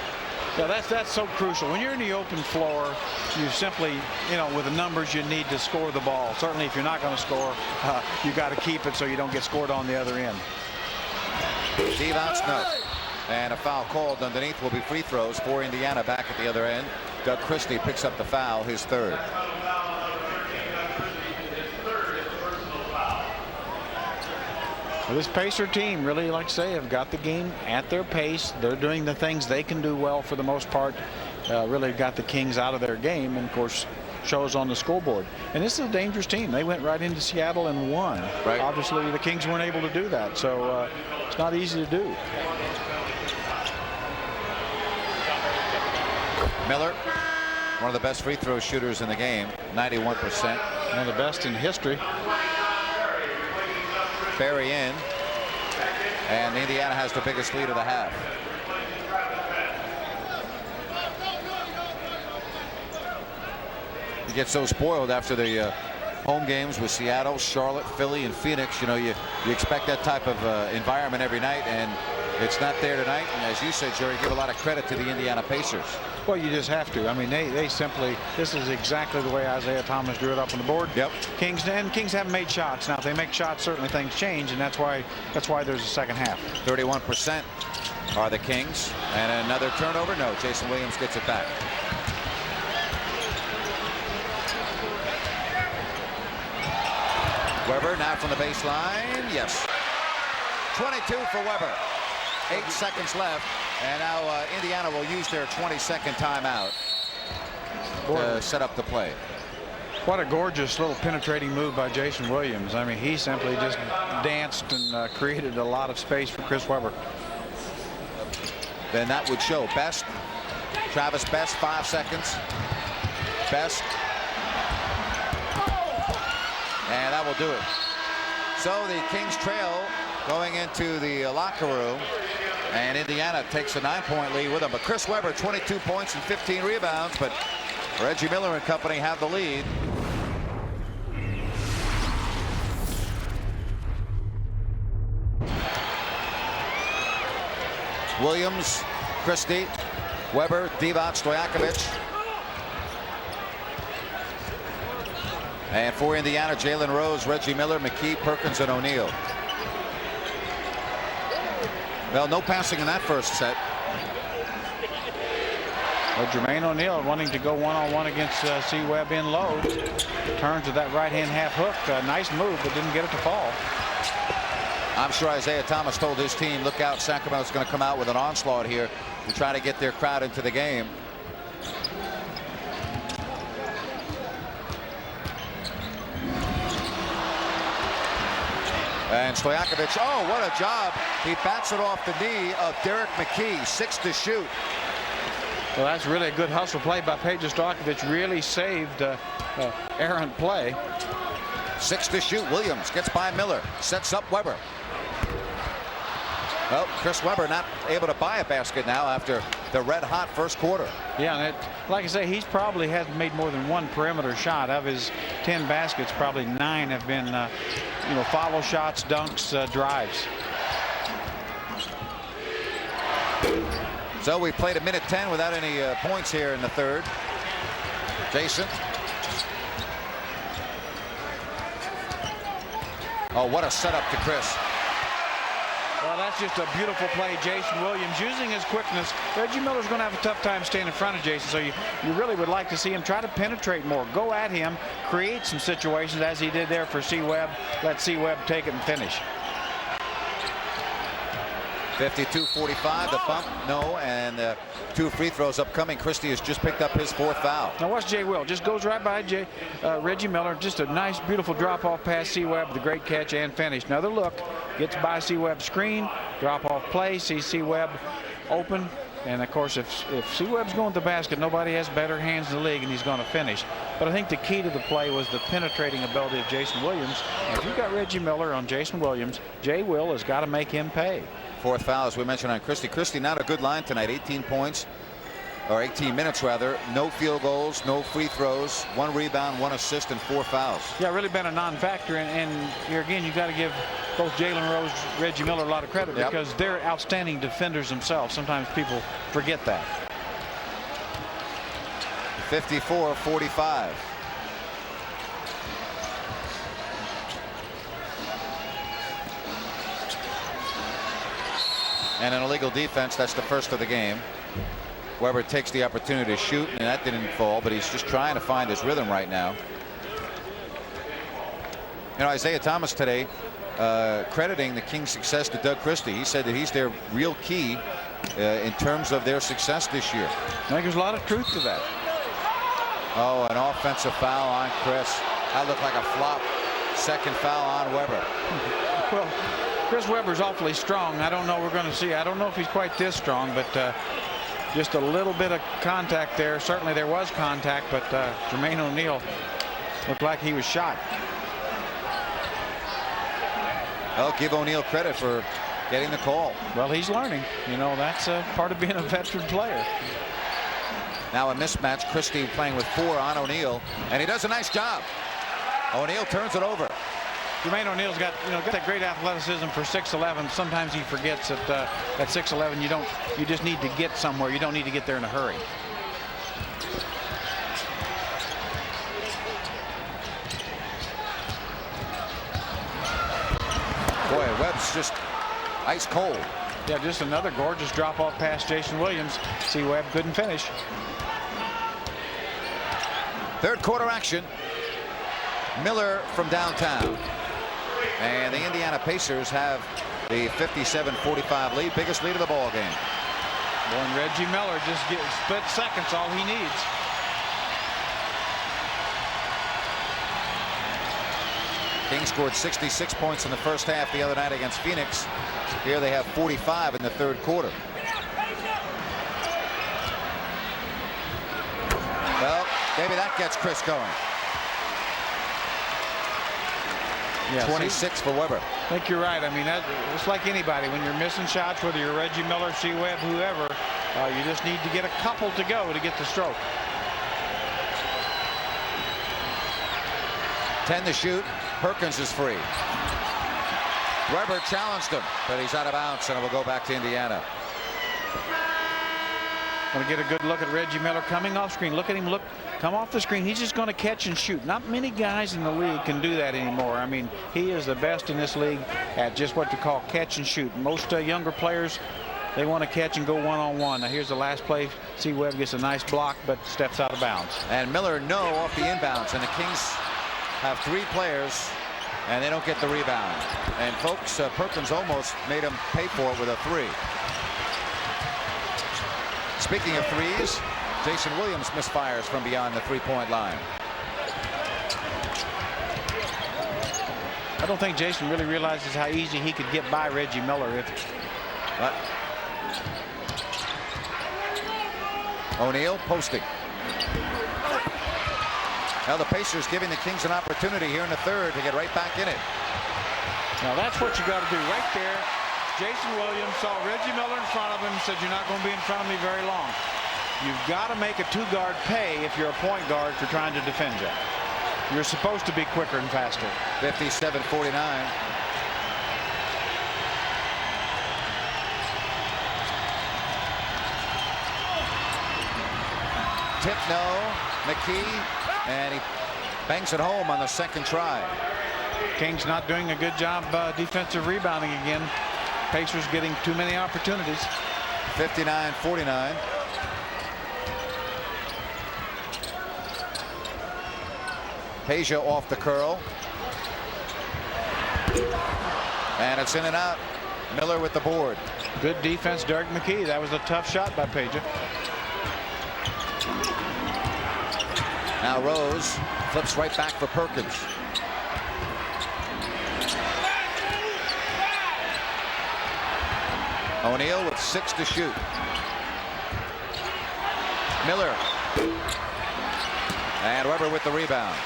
Yeah, that's so crucial. When you're in the open floor, you simply, with the numbers, you need to score the ball. Certainly, if you're not going to score, you got to keep it so you don't get scored on the other end. Divac, no. And a foul called underneath will be free throws for Indiana. Back at the other end, Doug Christie picks up the foul, his third. Well, this Pacer team really, like I say, have got the game at their pace. They're doing the things they can do well for the most part. Really got the Kings out of their game, and of course shows on the scoreboard. And this is a dangerous team. They went right into Seattle and won. Right. Obviously the Kings weren't able to do that, so it's not easy to do. Miller, one of the best free throw shooters in the game, 91%. One of the best in history. Barry in, and Indiana has the biggest lead of the half. You get so spoiled after the home games with Seattle, Charlotte, Philly, and Phoenix. You know, you expect that type of environment every night, and it's not there tonight. And as you said, Jerry, give a lot of credit to the Indiana Pacers. Well, you just have to. I mean, they simply, this is exactly the way Isaiah Thomas drew it up on the board. Yep. Kings haven't made shots. Now, if they make shots, certainly things change, and that's why there's a second half. 31% are the Kings, and another turnover. No, Jason Williams gets it back. Weber now from the baseline. Yes. 22 for Weber. 8 seconds left. And now Indiana will use their 22nd timeout to set up the play. What a gorgeous little penetrating move by Jason Williams. I mean, he simply just danced and created a lot of space for Chris Weber. Then that would show. Best. Travis Best, 5 seconds. Best. And that will do it. So the Kings trail going into the locker room. And Indiana takes a 9-point lead with them. But Chris Weber, 22 points and 15 rebounds. But Reggie Miller and company have the lead. Williams, Christie, Weber, Divac, Stojakovic. And for Indiana, Jalen Rose, Reggie Miller, McKee, Perkins, and O'Neal. Well, no passing in that first set. Well, Jermaine O'Neal wanting to go one-on-one against C-Webb in low. Turns to that right-hand half hook. Nice move, but didn't get it to fall. I'm sure Isaiah Thomas told his team, look out, Sacramento's going to come out with an onslaught here to try to get their crowd into the game. And Stojakovic, oh, what a job. He bats it off the knee of Derek McKee, 6 to shoot. Well, that's really a good hustle play by Peja Stojakovic. Really saved errant play. 6 to shoot. Williams gets by Miller, sets up Weber. Well, Chris Weber not able to buy a basket now after the red-hot first quarter. Yeah, and like I say, he's probably hasn't made more than one perimeter shot. Of his 10 baskets, probably 9 have been, follow shots, dunks, drives. So we played a minute 10 without any points here in the third. Jason. Oh, what a setup to Chris. Well, that's just a beautiful play. Jason Williams using his quickness. Reggie Miller's going to have a tough time staying in front of Jason, so you really would like to see him try to penetrate more. Go at him, create some situations as he did there for C-Webb. Let C-Webb take it and finish. 52-45, the bump, no, and 2 free throws upcoming. Christie has just picked up his 4th foul. Now watch Jay Will. Just goes right by Reggie Miller. Just a nice, beautiful drop-off pass. C-Webb, the great catch and finish. Another look. Gets by C-Webb's screen. Drop-off play. Sees C-Webb open. And, of course, if C-Webb's going to the basket, nobody has better hands in the league, and he's going to finish. But I think the key to the play was the penetrating ability of Jason Williams. And if you've got Reggie Miller on Jason Williams, Jay Will has got to make him pay. 4th foul, as we mentioned, on Christie. Christie, not a good line tonight. 18 points, or 18 minutes rather. No field goals, no free throws, 1 rebound, 1 assist, and 4 fouls. Yeah, really been a non-factor. And here again, you've got to give both Jalen Rose, Reggie Miller a lot of credit because they're outstanding defenders themselves. Sometimes people forget that. 54-45. and an illegal defense. That's the first of the game. Weber takes the opportunity to shoot, and that didn't fall, but he's just trying to find his rhythm right now. You know, Isaiah Thomas today crediting the Kings' success to Doug Christie. He said that he's their real key in terms of their success this year. I think there's a lot of truth to that. Oh, an offensive foul on Chris. That looked like a flop. Second foul on Weber. Well, Chris Webber's awfully strong. I don't know. We're going to see. I don't know if he's quite this strong, but just a little bit of contact there. Certainly there was contact, but Jermaine O'Neal looked like he was shot. I'll give O'Neal credit for getting the call. Well, he's learning. You know, that's part of being a veteran player. Now a mismatch. Christie playing with 4 on O'Neal, and he does a nice job. O'Neal turns it over. Jermaine O'Neal's got that great athleticism for 6'11". Sometimes he forgets that at 6'11" you just need to get somewhere. You don't need to get there in a hurry. Boy, Webb's just ice cold. Yeah, just another gorgeous drop off pass. Jason Williams. See, Webb couldn't finish. Third quarter action. Miller from downtown. And the Indiana Pacers have the 57-45 lead, biggest lead of the ball game. Boy, and Reggie Miller just gets split seconds, all he needs. Kings scored 66 points in the first half the other night against Phoenix. Here they have 45 in the third quarter. Well, maybe that gets Chris going. Yeah, 26 for Weber. I think you're right. I mean, it's like anybody. When you're missing shots, whether you're Reggie Miller, C. Webb, whoever, you just need to get a couple to go to get the stroke. 10 to shoot. Perkins is free. Weber challenged him, but he's out of bounds, and it will go back to Indiana. Want to get a good look at Reggie Miller coming off screen. Look at him. Come off the screen. He's just going to catch and shoot. Not many guys in the league can do that anymore. I mean, he is the best in this league at just what you call catch and shoot. Most younger players, they want to catch and go one-on-one. Now here's the last play. C. Webb gets a nice block, but steps out of bounds. And Miller off the inbounds, and the Kings have 3 players, and they don't get the rebound. And folks, Perkins almost made him pay for it with a 3. Speaking of threes, Jason Williams misfires from beyond the 3-point line. I don't think Jason really realizes how easy he could get by Reggie Miller. O'Neal posting. Now the Pacers giving the Kings an opportunity here in the third to get right back in it. Now that's what you got to do right there. Jason Williams saw Reggie Miller in front of him and said, "You're not going to be in front of me very long." You've got to make a 2-guard pay if you're a point guard for trying to defend you. You're supposed to be quicker and faster. 57-49. Tip McKee, and he bangs it home on the second try. Kings not doing a good job defensive rebounding again. Pacers getting too many opportunities. 59-49. Peja off the curl. And it's in and out. Miller with the board. Good defense, Derek McKee. That was a tough shot by Peja. Now Rose flips right back for Perkins. O'Neal with 6 to shoot. Miller. And Weber with the rebound.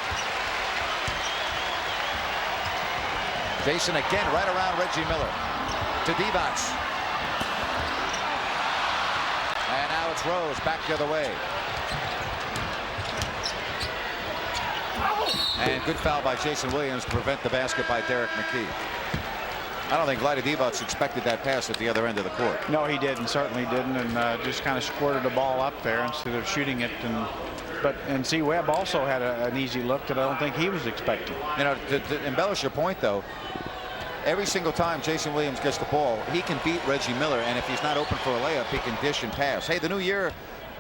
Jason again right around Reggie Miller. To Divac. And now it's Rose back the other way. And good foul by Jason Williams to prevent the basket by Derek McKee. I don't think Vlade Divac expected that pass at the other end of the court. No, he didn't. Certainly didn't, and just kind of squirted the ball up there instead of shooting it. And C. Webb also had an easy look that I don't think he was expecting. You know, to embellish your point, though, every single time Jason Williams gets the ball, he can beat Reggie Miller, and if he's not open for a layup, he can dish and pass. Hey, the new year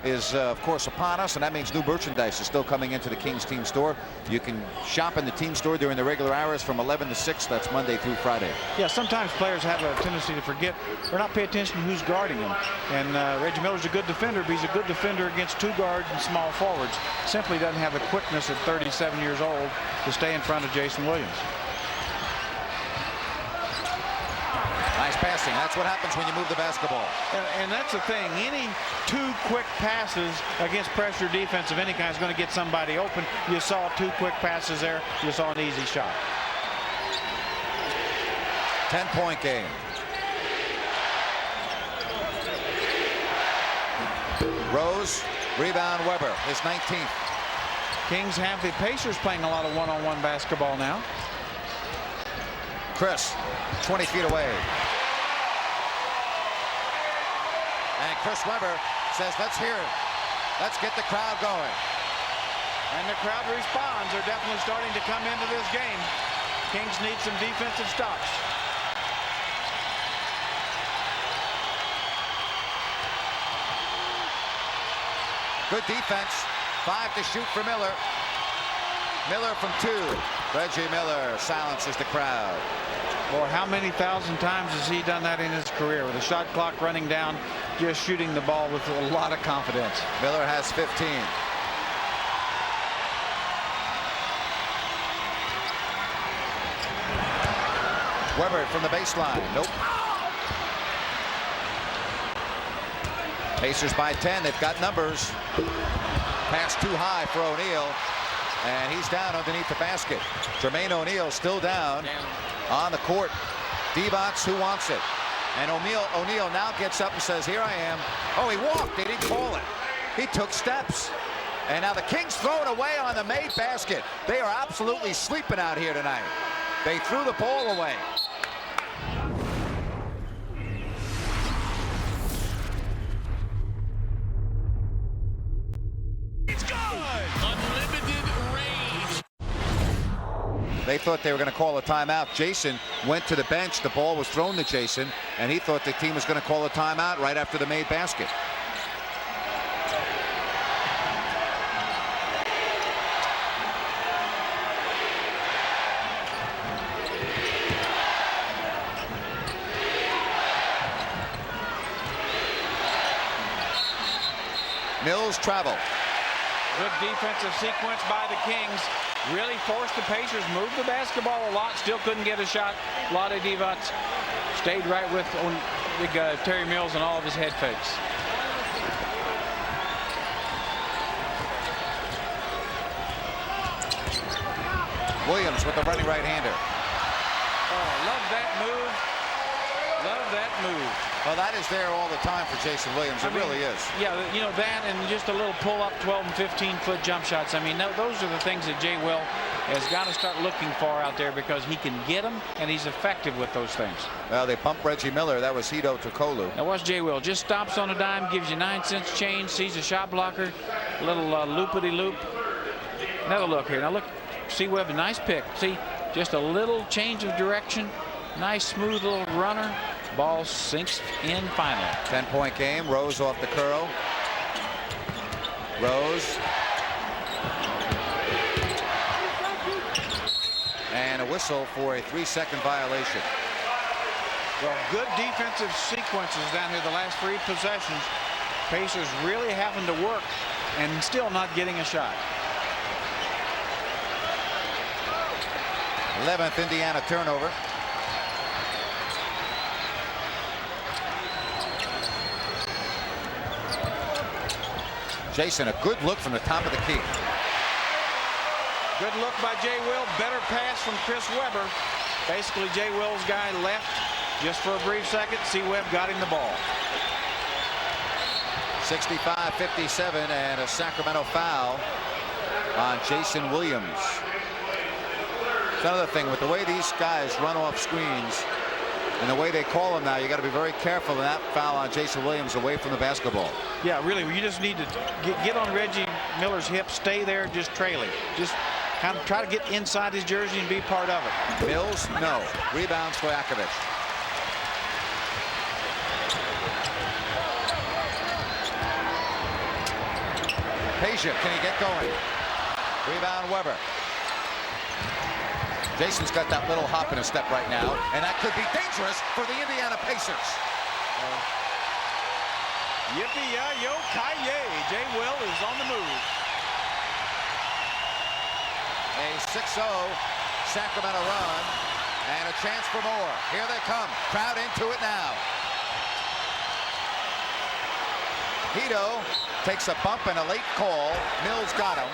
is of course upon us, and that means new merchandise is still coming into the Kings team store. You can shop in the team store during the regular hours from 11 to 6. That's Monday through Friday. Yeah, sometimes players have a tendency to forget or not pay attention to who's guarding them. And Reggie Miller's a good defender, but he's a good defender against two guards and small forwards. Simply doesn't have the quickness at 37 years old to stay in front of Jason Williams. Nice passing. That's what happens when you move the basketball. And that's the thing. Any two quick passes against pressure defense of any kind is going to get somebody open. You saw two quick passes there. You saw an easy shot. 10-point game. Rose, rebound Weber, his 19th. Kings have the Pacers playing a lot of one-on-one basketball now. Chris, 20 feet away. And Chris Weber says, let's hear it. Let's get the crowd going. And the crowd responds. They're definitely starting to come into this game. Kings need some defensive stops. Good defense. 5 to shoot for Miller. Miller from 2. Reggie Miller silences the crowd. Boy, how many thousand times has he done that in his career with the shot clock running down, just shooting the ball with a lot of confidence. Miller has 15. Weber from the baseline. Nope. Pacers by 10. They've got numbers. Pass too high for O'Neal. And he's down underneath the basket. Jermaine O'Neal still down on the court. Divac, who wants it? And O'Neal now gets up and says, here I am. Oh, he walked. They didn't call it. He took steps. And now the Kings throw it away on the made basket. They are absolutely sleeping out here tonight. They threw the ball away. They thought they were going to call a timeout. Jason went to the bench. The ball was thrown to Jason, and he thought the team was going to call a timeout right after the made basket. Mills travel. Good defensive sequence by the Kings. Really forced the Pacers, moved the basketball a lot, still couldn't get a shot. Lade Divac stayed right with big Terry Mills and all of his head fakes. Williams with the running right-hander. Oh, love that move. Love that move. Well, that is there all the time for Jason Williams. It really is. Yeah, you know, that and just a little pull-up 12 and 15-foot jump shots. I mean, those are the things that Jay Will has got to start looking for out there because he can get them, and he's effective with those things. Well, they pumped Reggie Miller. That was Hito Tokolu. Now, what's Jay Will? Just stops on a dime, gives you 9 cents change, sees a shot blocker, a little loopity-loop. Another look here. Now, look, see Webb, a nice pick. See, just a little change of direction. Nice, smooth little runner. Ball sinks in finally. 10-point game. Rose off the curl. Rose. And a whistle for a 3-second violation. Well, good defensive sequences down here the last 3 possessions. Pacers really having to work and still not getting a shot. 11th Indiana turnover. Jason, a good look from the top of the key. Good look by Jay Will. Better pass from Chris Webber. Basically, Jay Will's guy left just for a brief second. See Webb got him the ball. 65-57 and a Sacramento foul on Jason Williams. It's another thing with the way these guys run off screens and the way they call them now, you got to be very careful in that foul on Jason Williams away from the basketball. Yeah, really, you just need to get on Reggie Miller's hip, stay there, just trailing. Just kind of try to get inside his jersey and be part of it. Mills, no. Rebound, Stojakovic. Patient, can he get going? Rebound, Weber. Jason's got that little hop in his step right now, and that could be dangerous for the Indiana Pacers. Yippee-yo-ki-yay. Jay Will is on the move. A 6-0 Sacramento run, and a chance for more. Here they come. Crowd into it now. Hito takes a bump and a late call. Mills got him.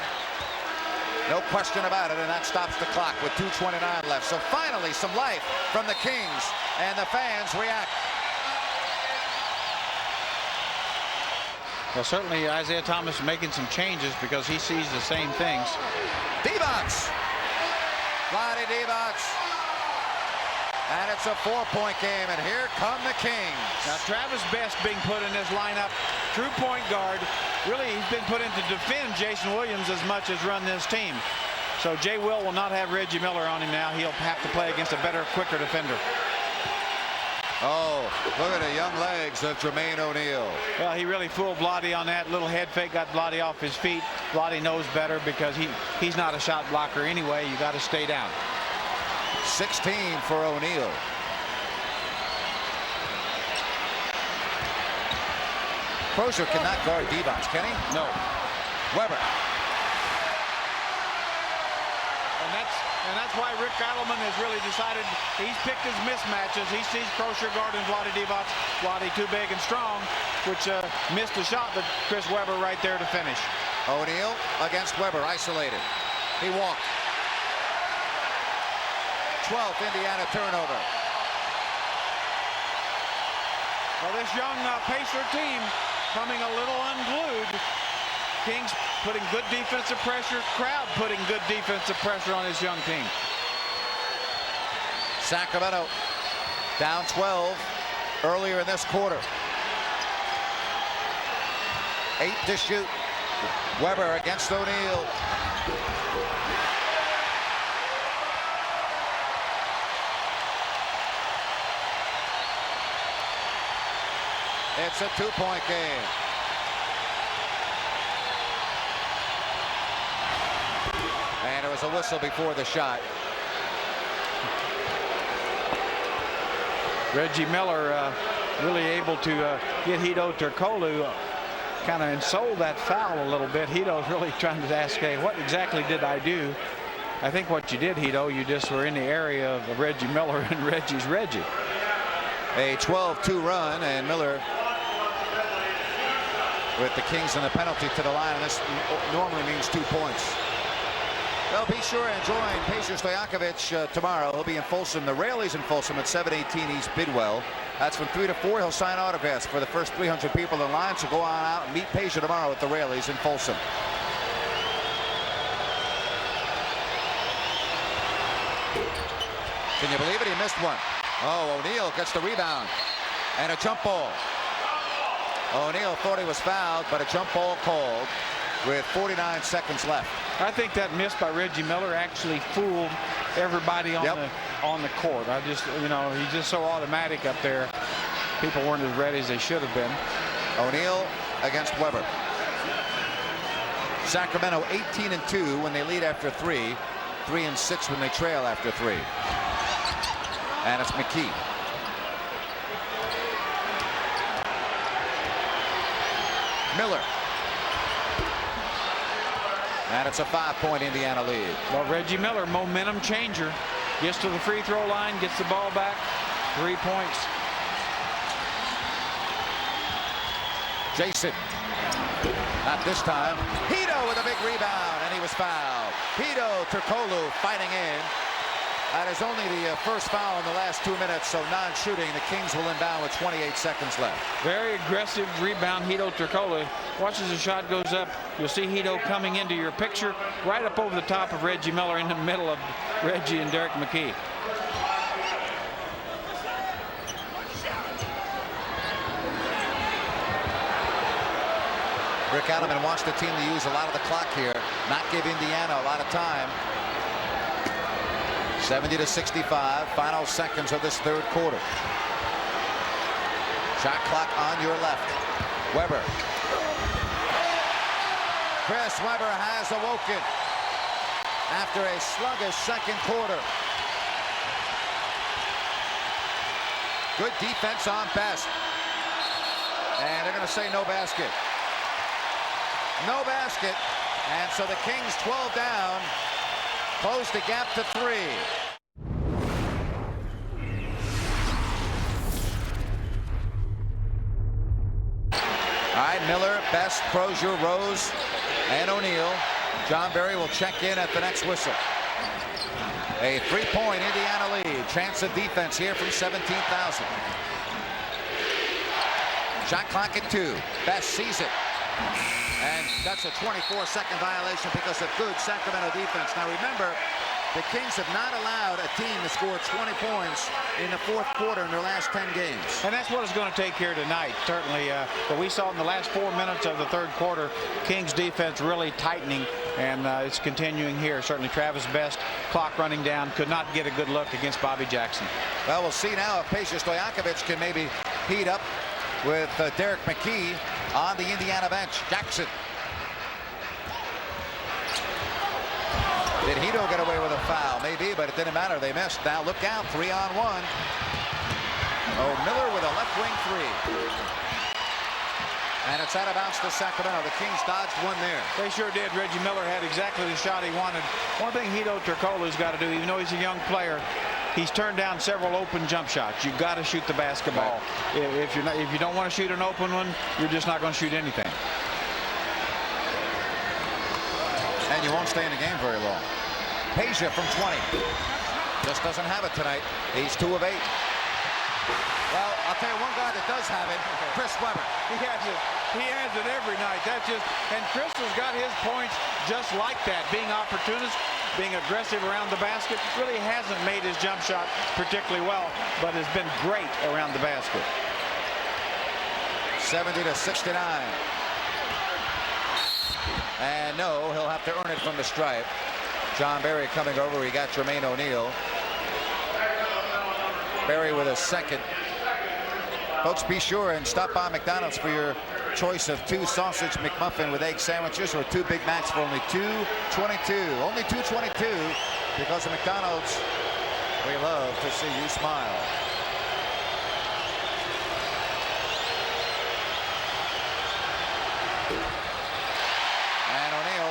No question about it, and that stops the clock with 2:29 left. So finally, some life from the Kings, and the fans react. Well, certainly Isaiah Thomas making some changes because he sees the same things. Divac. Vlade Divac. And it's a 4-point game, and here come the Kings. Now, Travis Best being put in this lineup, true point guard. Really, he's been put in to defend Jason Williams as much as run this team. So Jay Will not have Reggie Miller on him now. He'll have to play against a better, quicker defender. Oh, look at the young legs of Jermaine O'Neal. Well, he really fooled Vlade on that little head fake, got Vlade off his feet. Vlade knows better because he's not a shot blocker anyway. You got to stay down. 16 for O'Neal. Crozier cannot guard Divac, can he? No. Weber. And that's why Rick Eidelman has really decided he's picked his mismatches. He sees Crozier guarding Vlade Divac. Vlade too big and strong, which missed a shot, but Chris Webber right there to finish. O'Neal against Weber, isolated. He walked. 12th Indiana turnover. Well, this young Pacer team coming a little unglued. Kings putting good defensive pressure. Crowd putting good defensive pressure on this young team. Sacramento down 12 earlier in this quarter. 8 to shoot. Weber against O'Neal. It's a 2-point game. And there was a whistle before the shot. Reggie Miller really able to get Hito Turkoglu kind of ensouled that foul a little bit. Hito's really trying to ask, hey, what exactly did I do? I think what you did, Hito, you just were in the area of Reggie Miller, and Reggie's Reggie. A 12-2 run, and Miller with the Kings and the penalty to the line. This normally means 2 points. Well, be sure and join Pacer Stojakovic tomorrow. He'll be in Folsom. The Raley's in Folsom at 718 East Bidwell. That's from 3 to 4. He'll sign autographs for the first 300 people in line. So go on out and meet Pacer tomorrow at the Raley's in Folsom. Can you believe it? He missed one. Oh, O'Neal gets the rebound. And a jump ball. O'Neal thought he was fouled, but a jump ball called with 49 seconds left. I think that miss by Reggie Miller actually fooled everybody on the court. I just, you know, he's just so automatic up there. People weren't as ready as they should have been. O'Neal against Weber. Sacramento 18-2 when they lead after 3. 3-6 when they trail after 3. And it's McKee. Miller. And it's a 5-point Indiana lead. Well, Reggie Miller, momentum changer. Gets to the free throw line, gets the ball back. 3 points. Jason. Not this time. Hito with a big rebound, and he was fouled. Hito Turkoglu fighting in. That is only the first foul in the last 2 minutes, so non-shooting. The Kings will inbound with 28 seconds left. Very aggressive rebound, Hito Turkoglu. Watch as the shot goes up. You'll see Hito coming into your picture right up over the top of Reggie Miller in the middle of Reggie and Derek McKee. Rick Allen wants the team to use a lot of the clock here, not give Indiana a lot of time. 70-65, final seconds of this third quarter. Shot clock on your left. Weber. Chris Weber has awoken after a sluggish second quarter. Good defense on Best. And they're going to say no basket. No basket. And so the Kings 12 down. Close the gap to 3. All right, Miller, Best, Crozier, Rose, and O'Neal. John Barry will check in at the next whistle. A 3-point Indiana lead. Chance of defense here from 17,000. Shot clock at 2. Best sees it. And that's a 24-second violation because of good Sacramento defense. Now remember, the Kings have not allowed a team to score 20 points in the fourth quarter in their last 10 games. And that's what it's going to take here tonight. Certainly, what we saw in the last 4 minutes of the third quarter, Kings defense really tightening, and it's continuing here. Certainly Travis Best, clock running down, could not get a good look against Bobby Jackson. Well, we'll see now if Peja Stojakovic can maybe heat up with Derek McKee on the Indiana bench. Jackson. Did Hito get away with a foul? Maybe, but it didn't matter. They missed. Now look out. 3-on-1. Oh, Miller with a left wing 3. And it's out of bounds to Sacramento. The Kings dodged one there. They sure did. Reggie Miller had exactly the shot he wanted. One thing Hito Turkoglu's got to do, even though he's a young player, he's turned down several open jump shots. You've got to shoot the basketball. Right. If you don't want to shoot an open one, you're just not going to shoot anything. And you won't stay in the game very long. Peja from 20. Just doesn't have it tonight. He's 2 of 8. Well, I'll tell you one guy that does have it, Chris Weber. He has it every night. And Chris has got his points just like that, being opportunist, being aggressive around the basket. Really hasn't made his jump shot particularly well, but has been great around the basket. 70-69. And no, he'll have to earn it from the stripe. John Barry coming over. We got Jermaine O'Neal. Barry with a second. Folks, be sure and stop by McDonald's for your choice of 2 sausage McMuffin with egg sandwiches or 2 Big Macs for only $2.22. Only $2.22 because of McDonald's. We love to see you smile.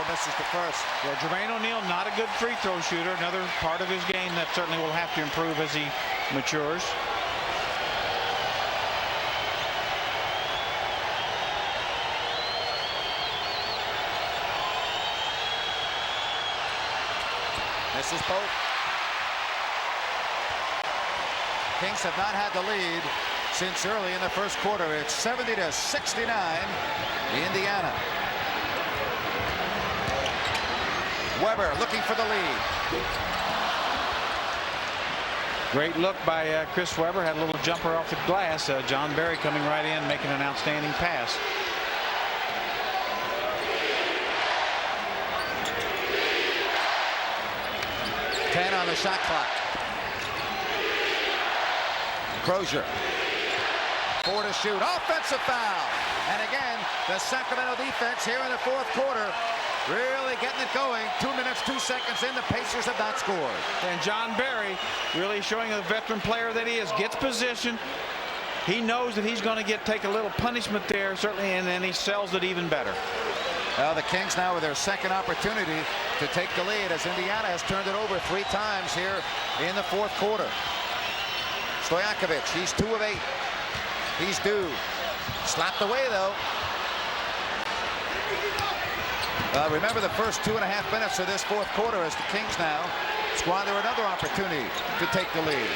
Misses the first. Yeah, Jermaine O'Neal, not a good free throw shooter. Another part of his game that certainly will have to improve as he matures. Misses both. Kings have not had the lead since early in the first quarter. It's 70-69 Indiana. Weber looking for the lead. Great look by Chris Weber. Had a little jumper off the glass. John Barry coming right in, making an outstanding pass. Ten on the shot clock. Crozier. 4 to shoot. Offensive foul. And again, the Sacramento defense here in the fourth quarter really getting it going. 2 minutes, 2 seconds in. The Pacers have not scored. And John Barry really showing a veteran player that he is. Gets position. He knows that he's going to take a little punishment there, certainly, and then he sells it even better. Well, the Kings now with their second opportunity to take the lead as Indiana has turned it over 3 times here in the fourth quarter. Stojakovic, he's 2 of 8. He's due. Slapped away, though. Remember the first 2.5 minutes of this fourth quarter as the Kings now squander another opportunity to take the lead.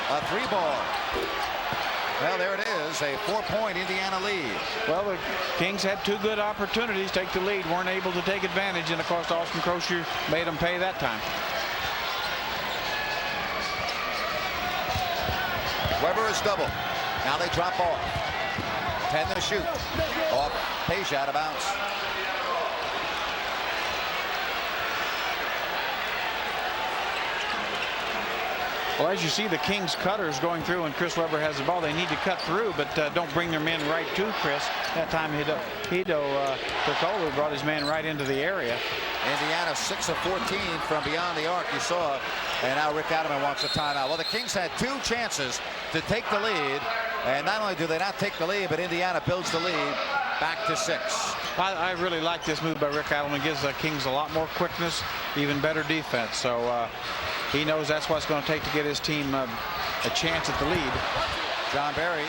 A 3-ball. Well, there it is, a 4-point Indiana lead. Well, the Kings had 2 good opportunities to take the lead, weren't able to take advantage, and of course Austin Crozier made them pay that time. Weber is double. Now they drop off. 10 to shoot. Off Page out of bounds. Well, as you see, the Kings cutters going through, and Chris Webber has the ball. They need to cut through, but don't bring their men right to Chris. That time Hideo Turkoglu brought his man right into the area. Indiana 6 of 14 from beyond the arc, you saw. And now Rick Adelman wants a timeout. Well, the Kings had 2 chances to take the lead. And not only do they not take the lead, but Indiana builds the lead back to 6. I really like this move by Rick Adelman. Gives the Kings a lot more quickness, even better defense. So he knows that's what it's going to take to get his team a chance at the lead. John Barry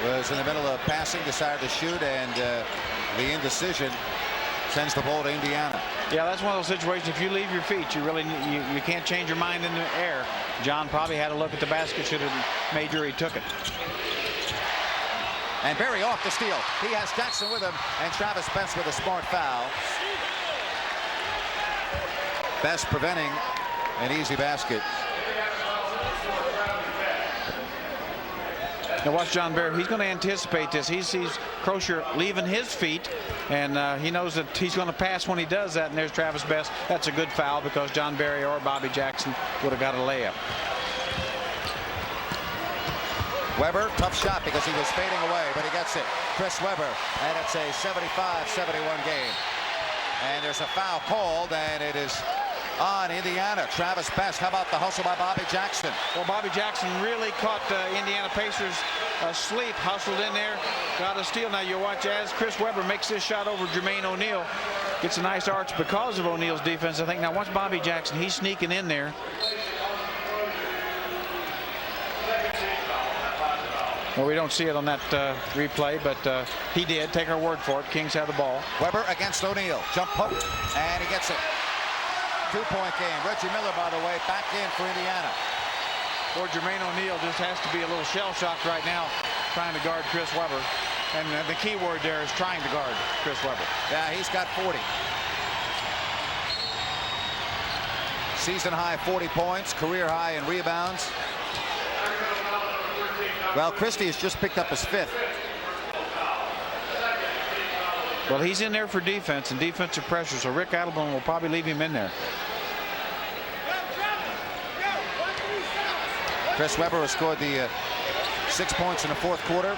was in the middle of passing, decided to shoot, and the indecision sends the ball to Indiana. Yeah, that's one of those situations. If you leave your feet, you can't change your mind in the air. John probably had a look at the basket, should have made sure he took it. And Barry off the steal. He has Jackson with him, and Travis Best with a smart foul. Best preventing an easy basket. Now watch John Barry. He's going to anticipate this. He sees Crozier leaving his feet, and he knows that he's going to pass when he does that. And there's Travis Best. That's a good foul because John Barry or Bobby Jackson would have got a layup. Weber, tough shot because he was fading away, but he gets it. Chris Weber, and it's a 75-71 game. And there's a foul called, and it is on Indiana. Travis Best. How about the hustle by Bobby Jackson? Well, Bobby Jackson really caught Indiana Pacers asleep, hustled in there, got a steal. Now you watch as Chris Weber makes this shot over Jermaine O'Neal. Gets a nice arch because of O'Neal's defense, I think. Now watch Bobby Jackson. He's sneaking in there. Well, we don't see it on that replay, but he did. Take our word for it. Kings have the ball. Weber against O'Neal. Jump poke, and he gets it. 2-point game. Reggie Miller, by the way, back in for Indiana. Or Jermaine O'Neal just has to be a little shell-shocked right now, trying to guard Chris Weber. And the key word there is trying to guard Chris Weber. Yeah, he's got 40. Season high 40 points, career high in rebounds. Well, Christie has just picked up his 5th. Well, he's in there for defense and defensive pressure, so Rick Adelman will probably leave him in there. Chris Weber has scored the 6 points in the 4th quarter.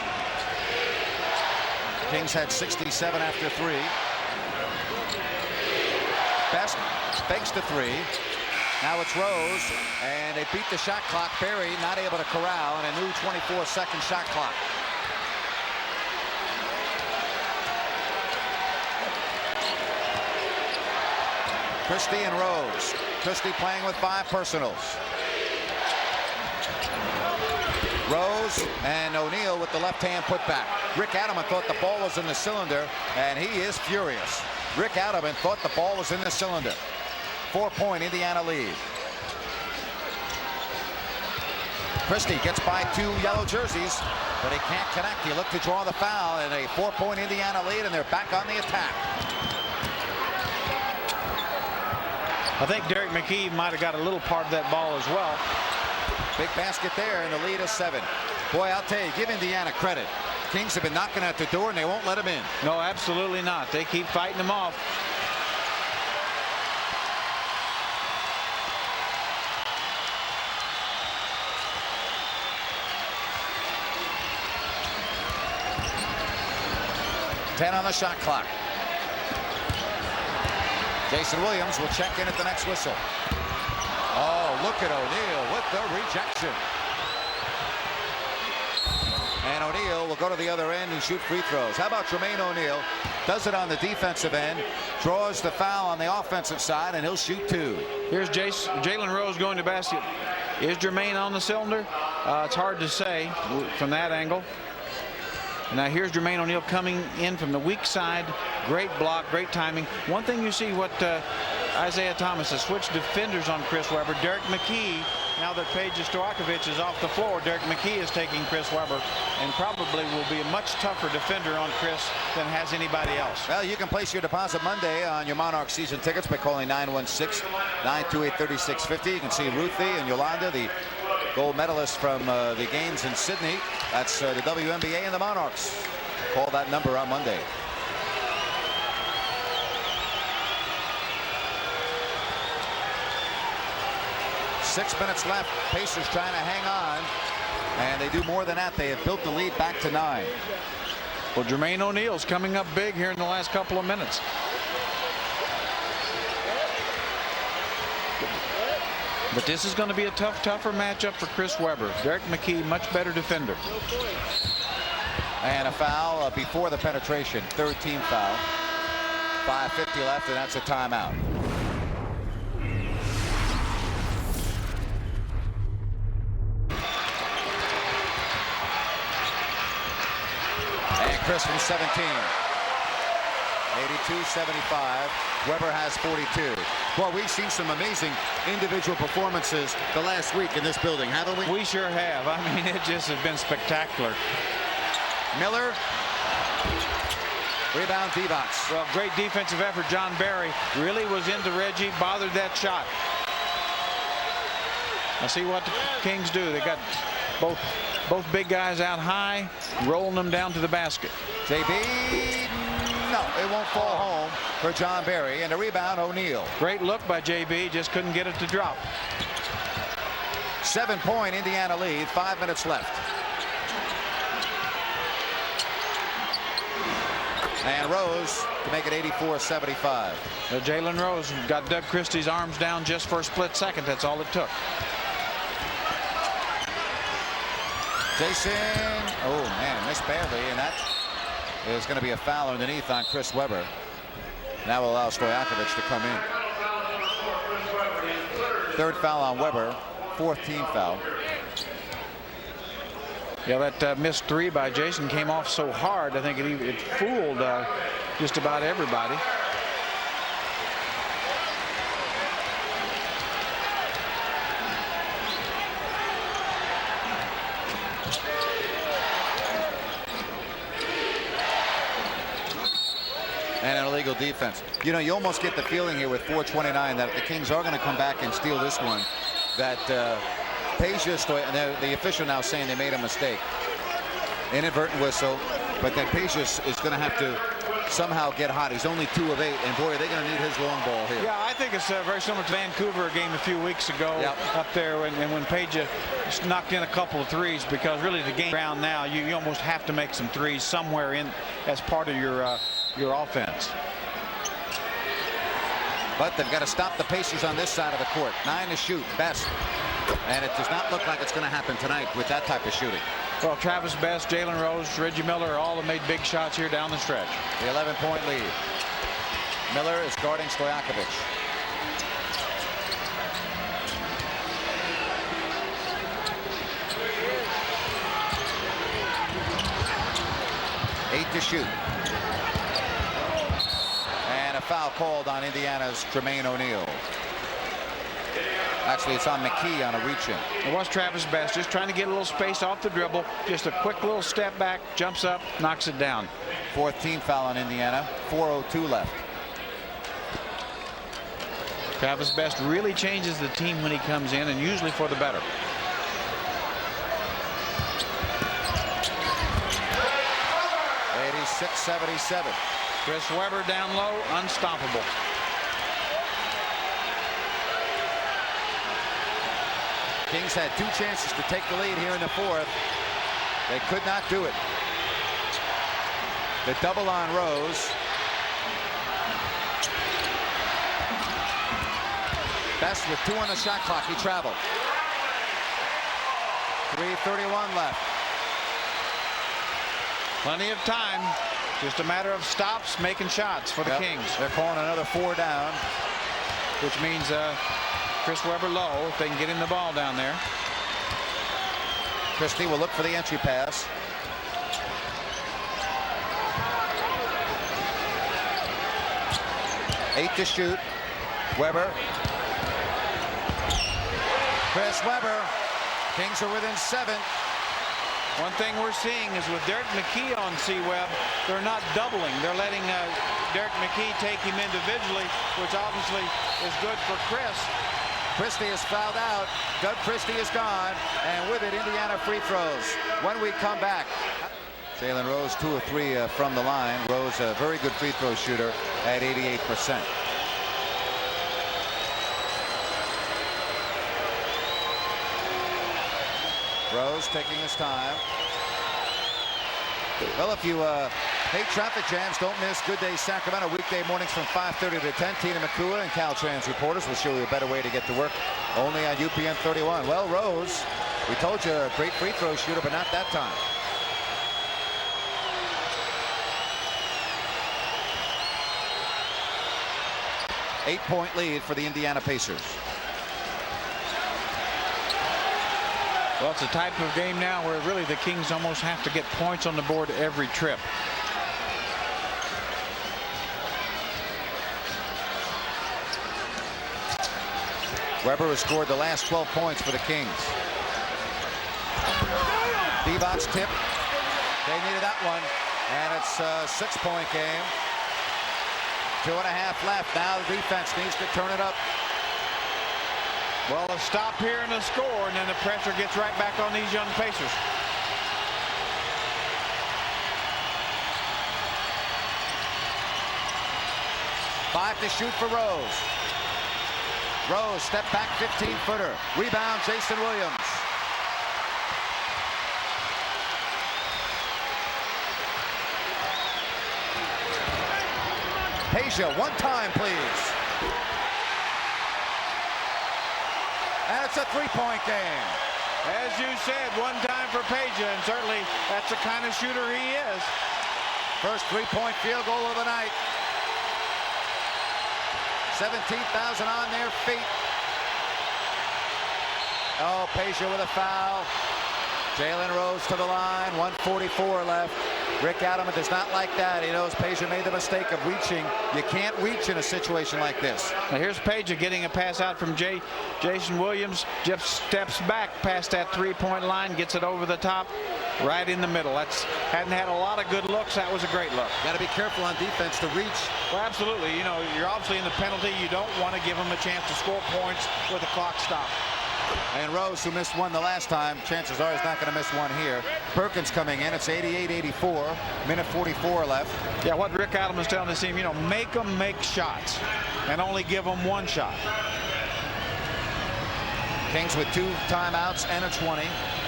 Kings had 67 after 3. Best fakes the 3. Now it's Rose, and they beat the shot clock. Barry not able to corral, and a new 24-second shot clock. Christie and Rose. Christie playing with 5 personals. Rose and O'Neal with the left-hand putback. Rick Adelman thought the ball was in the cylinder, and he is furious. Rick Adelman thought the ball was in the cylinder. 4-point Indiana lead. Christie gets by 2 yellow jerseys, but he can't connect. He looked to draw the foul, and a 4-point Indiana lead, and they're back on the attack. I think Derek McKee might have got a little part of that ball as well. Big basket there, and the lead is 7. Boy, I'll tell you, give Indiana credit. Kings have been knocking at the door, and they won't let them in. No, absolutely not. They keep fighting them off. Ten on the shot clock. Jason Williams will check in at the next whistle. Oh, look at O'Neal with the rejection. And O'Neal will go to the other end and shoot free throws. How about Jermaine O'Neal? Does it on the defensive end, draws the foul on the offensive side, and he'll shoot 2. Here's Jalen Rose going to basket. Is Jermaine on the cylinder? It's hard to say from that angle. And now here's Jermaine O'Neal coming in from the weak side. Great block, great timing. One thing you see what Isaiah Thomas has switched defenders on Chris Weber. Derek McKee, now that Paige Stojakovic is off the floor, Derek McKee is taking Chris Weber and probably will be a much tougher defender on Chris than has anybody else. Well, you can place your deposit Monday on your Monarch season tickets by calling 916-928-3650. You can see Ruthie and Yolanda, the gold medalist from the games in Sydney. That's the WNBA and the Monarchs. Call that number on Monday. Six minutes left. Pacers trying to hang on, and they do more than that. They have built the lead back to 9. Well, Jermaine O'Neal's coming up big here in the last couple of minutes. But this is going to be a tougher matchup for Chris Webber. Derek McKee, much better defender. And a foul before the penetration. Third team foul. 5:50 left, and that's a timeout. And Chris from 17. 82-75. Weber has 42. Well, we've seen some amazing individual performances the last week in this building, haven't we? We sure have. I mean, it just has been spectacular. Miller. Rebound, Divac. Well, great defensive effort. John Barry really was into Reggie, bothered that shot. Now see what the Kings do. They got both big guys out high, rolling them down to the basket. JB. No, it won't fall home for John Barry. And a rebound, O'Neal. Great look by JB, just couldn't get it to drop. 7-point Indiana lead, 5 minutes left. And Rose to make it 84-75. Jalen Rose got Doug Christie's arms down just for a split second. That's all it took. Jason, oh man, missed badly, and that is going to be a foul underneath on Chris Webber. Now will allow Stojakovic to come in. Third foul on Webber, fourth team foul. Yeah, that missed three by Jason came off so hard. I think it fooled just about everybody. And an illegal defense. You know, you almost get the feeling here with 4:29 that the Kings are going to come back and steal this one. That the official now saying they made a mistake. Inadvertent whistle, but that Pages is going to have to somehow get hot. He's only 2 of 8, and boy, are they going to need his long ball here. Yeah, I think it's very similar to Vancouver game a few weeks ago up there, and when Page knocked in a couple of threes, because really the game around now, you almost have to make some threes somewhere in as part of your offense. But they've got to stop the Pacers on this side of the court. 9 to shoot, best. And it does not look like it's going to happen tonight with that type of shooting. Well, Travis Best, Jalen Rose, Reggie Miller all have made big shots here down the stretch. The 11-point lead. Miller is guarding Stojakovic. Eight to shoot. And a foul called on Indiana's Jermaine O'Neal. Actually, it's on McKee on a reach-in. It was Travis Best just trying to get a little space off the dribble. Just a quick little step back, jumps up, knocks it down. Fourth team foul on Indiana. 4:02 left. Travis Best really changes the team when he comes in, and usually for the better. .76-77. Chris Webber down low, unstoppable. Kings had 2 chances to take the lead here in the fourth. They could not do it. The double on Rose. Best with 2 on the shot clock. He traveled. 3:31 left. Plenty of time. Just a matter of stops, making shots for the Kings. They're calling another 4 down. Which means Chris Webber low, if they can get him the ball down there. Christie will look for the entry pass. Eight to shoot. Webber. Chris Webber. Kings are within 7. One thing we're seeing is with Derek McKee on C-Web, they're not doubling. They're letting Derek McKee take him individually, which obviously is good for Chris. Christie is fouled out. Doug Christie is gone. And with it, Indiana free throws. When we come back. Jalen Rose 2 of 3 from the line. Rose a very good free throw shooter at 88%. Rose taking his time. Well, if you hate traffic jams, don't miss Good Day Sacramento weekday mornings from 5:30 to 10. Tina McCua and Caltrans reporters will show you a better way to get to work only on UPN 31. Well, Rose, we told you, a great free throw shooter, but not that time. Eight-point lead for the Indiana Pacers. Well, it's a type of game now where really the Kings almost have to get points on the board every trip. Weber has scored the last 12 points for the Kings. Divac's tip. They needed that one. And it's a 6-point game. 2.5 left. Now the defense needs to turn it up. Well, a stop here and a score, and then the pressure gets right back on these young Pacers. Five to shoot for Rose. Rose, step back 15-footer. Rebound, Jason Williams. Peja, one time, please. And it's a three-point game. As you said, one time for Peja, and certainly that's the kind of shooter he is. First three-point field goal of the night. 17,000 on their feet. Oh, Peja with a foul. Jalen Rose to the line. 1:44 left. Rick Adelman does not like that. He knows Peja made the mistake of reaching. You can't reach in a situation like this. Now here's Peja getting a pass out from Jason Williams. Just steps back past that three-point line, gets it over the top, right in the middle. Hadn't had a lot of good looks. That was a great look. Got to be careful on defense to reach. Well, absolutely. You know, you're obviously in the penalty. You don't want to give them a chance to score points with the clock stopped. And Rose, who missed one the last time, chances are he's not going to miss one here. Perkins coming in. It's 88-84. Minute 44 left. Yeah, what Rick Adelman's telling the team, you know, make them make shots and only give them one shot. Kings with 2 timeouts and a 20.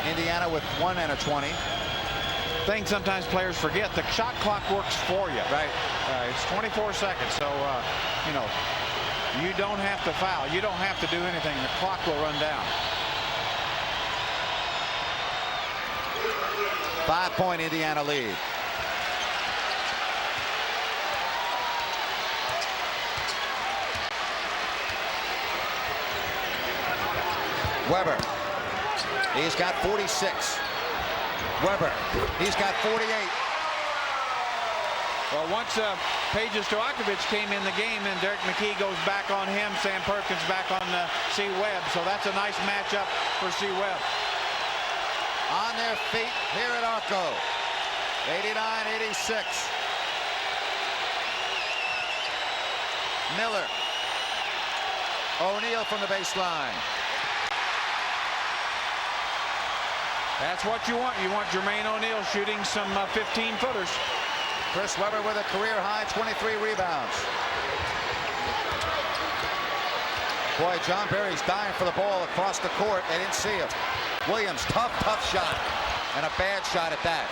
Indiana with 1 and a 20. Thing sometimes players forget, the shot clock works for you. Right. It's 24 seconds, so, you know, you don't have to foul. You don't have to do anything. The clock will run down. 5-point Indiana lead. Weber. He's got 46. Weber. He's got 48. Well, once Peja Stojakovic came in the game, and Derek McKee goes back on him, Sam Perkins back on C. Webb. So that's a nice matchup for C. Webb. On their feet here at Arco. 89-86. Miller. O'Neal from the baseline. That's what you want. You want Jermaine O'Neal shooting some 15-footers. Chris Webber with a career-high 23 rebounds. Boy, John Barry's dying for the ball across the court. They didn't see him. Williams, tough shot. And a bad shot at that.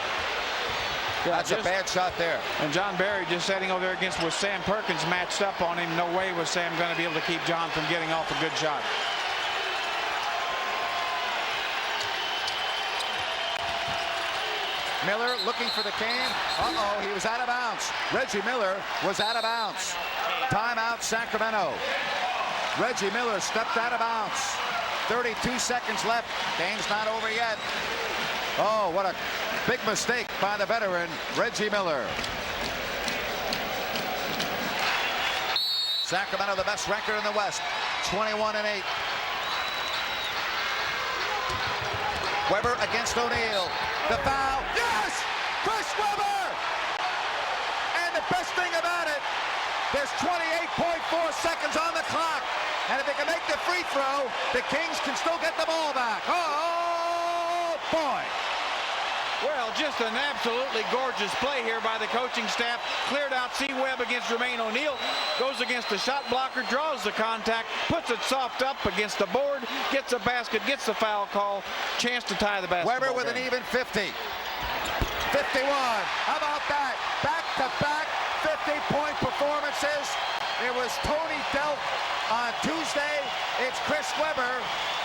Yeah, that's a bad shot there. And John Barry just sitting over there against with Sam Perkins matched up on him. No way was Sam going to be able to keep John from getting off a good shot. Miller looking for the cane. Uh-oh, he was out of bounds. Reggie Miller was out of bounds. Timeout, Sacramento. Reggie Miller stepped out of bounds. 32 seconds left. Game's not over yet. Oh, what a big mistake by the veteran, Reggie Miller. Sacramento, the best record in the West, 21-8. Weber against O'Neal. The foul. Yes! Chris Webber! And the best thing about it, There's 28.4 seconds on the clock. And if they can make the free throw, the Kings can still get the ball back. Oh, boy. Well, just an absolutely gorgeous play here by the coaching staff. Cleared out C. Webb against Jermaine O'Neal. Goes against the shot blocker, draws the contact, puts it soft up against the board, gets a basket, gets the foul call. Chance to tie the basketball Webber with game. an even 50. 51. How about that? Back-to-back 50-point performances. It was Tony Delk on Tuesday. It's Chris Webber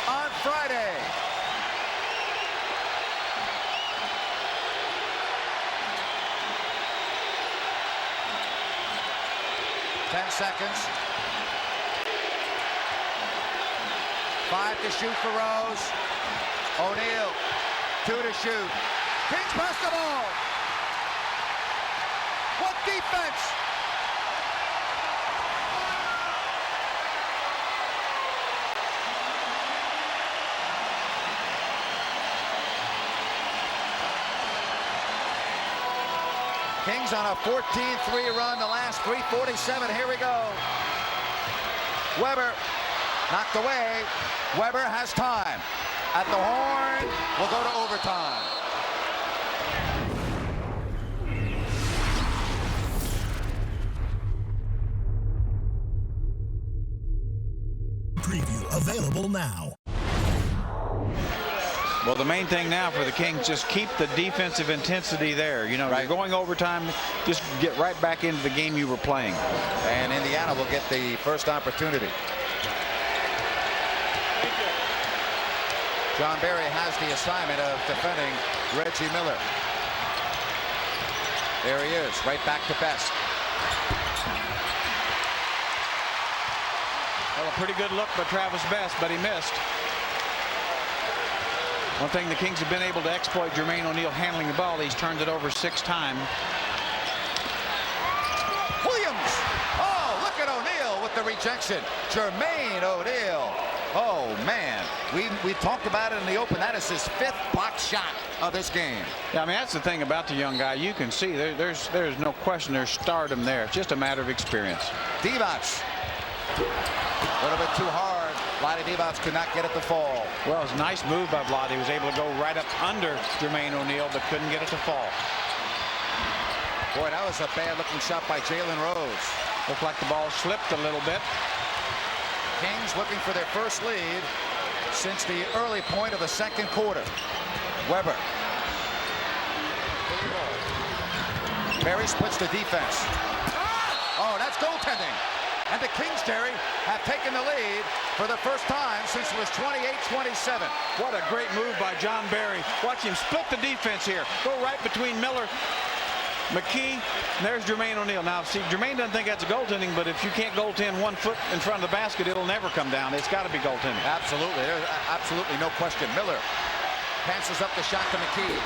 on Friday. Ten seconds. 5 to shoot for Rose. O'Neal, 2 to shoot. Kings basketball. What defense? Kings on a 14-3 run, the last 3:47. Here we go. Webber knocked away. Webber has time. At the horn, we'll go to overtime. Preview available now. Well, the main thing now for the Kings, just keep the defensive intensity there. You know, right. You're going overtime, just get right back into the game you were playing. And Indiana will get the first opportunity. John Barry has the assignment of defending Reggie Miller. There he is, right back to Best. Well, a pretty good look by Travis Best, but he missed. One thing the Kings have been able to exploit Jermaine O'Neal handling the ball. He's turned it over 6 times. Williams! Oh, look at O'Neal with the rejection. Jermaine O'Neal. Oh, man. We talked about it in the open. That is his 5th block shot of this game. Yeah, I mean, that's the thing about the young guy. You can see there's no question there's stardom there. It's just a matter of experience. Divac. A little bit too hard. Vlade Divac could not get it to fall. Well, it's a nice move by Vlade. He was able to go right up under Jermaine O'Neal, but couldn't get it to fall. Boy, that was a bad-looking shot by Jalen Rose. Looked like the ball slipped a little bit. Kings looking for their first lead since the early point of the second quarter. Webber. Barry splits the defense. Oh, that's goaltending. And the Kings, Terry, have taken the lead for the first time since it was 28-27. What a great move by John Barry. Watch him split the defense here. Go right between Miller, McKee, and there's Jermaine O'Neal. Now, see, Jermaine doesn't think that's a goaltending, but if you can't goaltend 1 foot in front of the basket, it'll never come down. It's got to be goaltending. Absolutely. There's absolutely no question. Miller passes up the shot to McKee.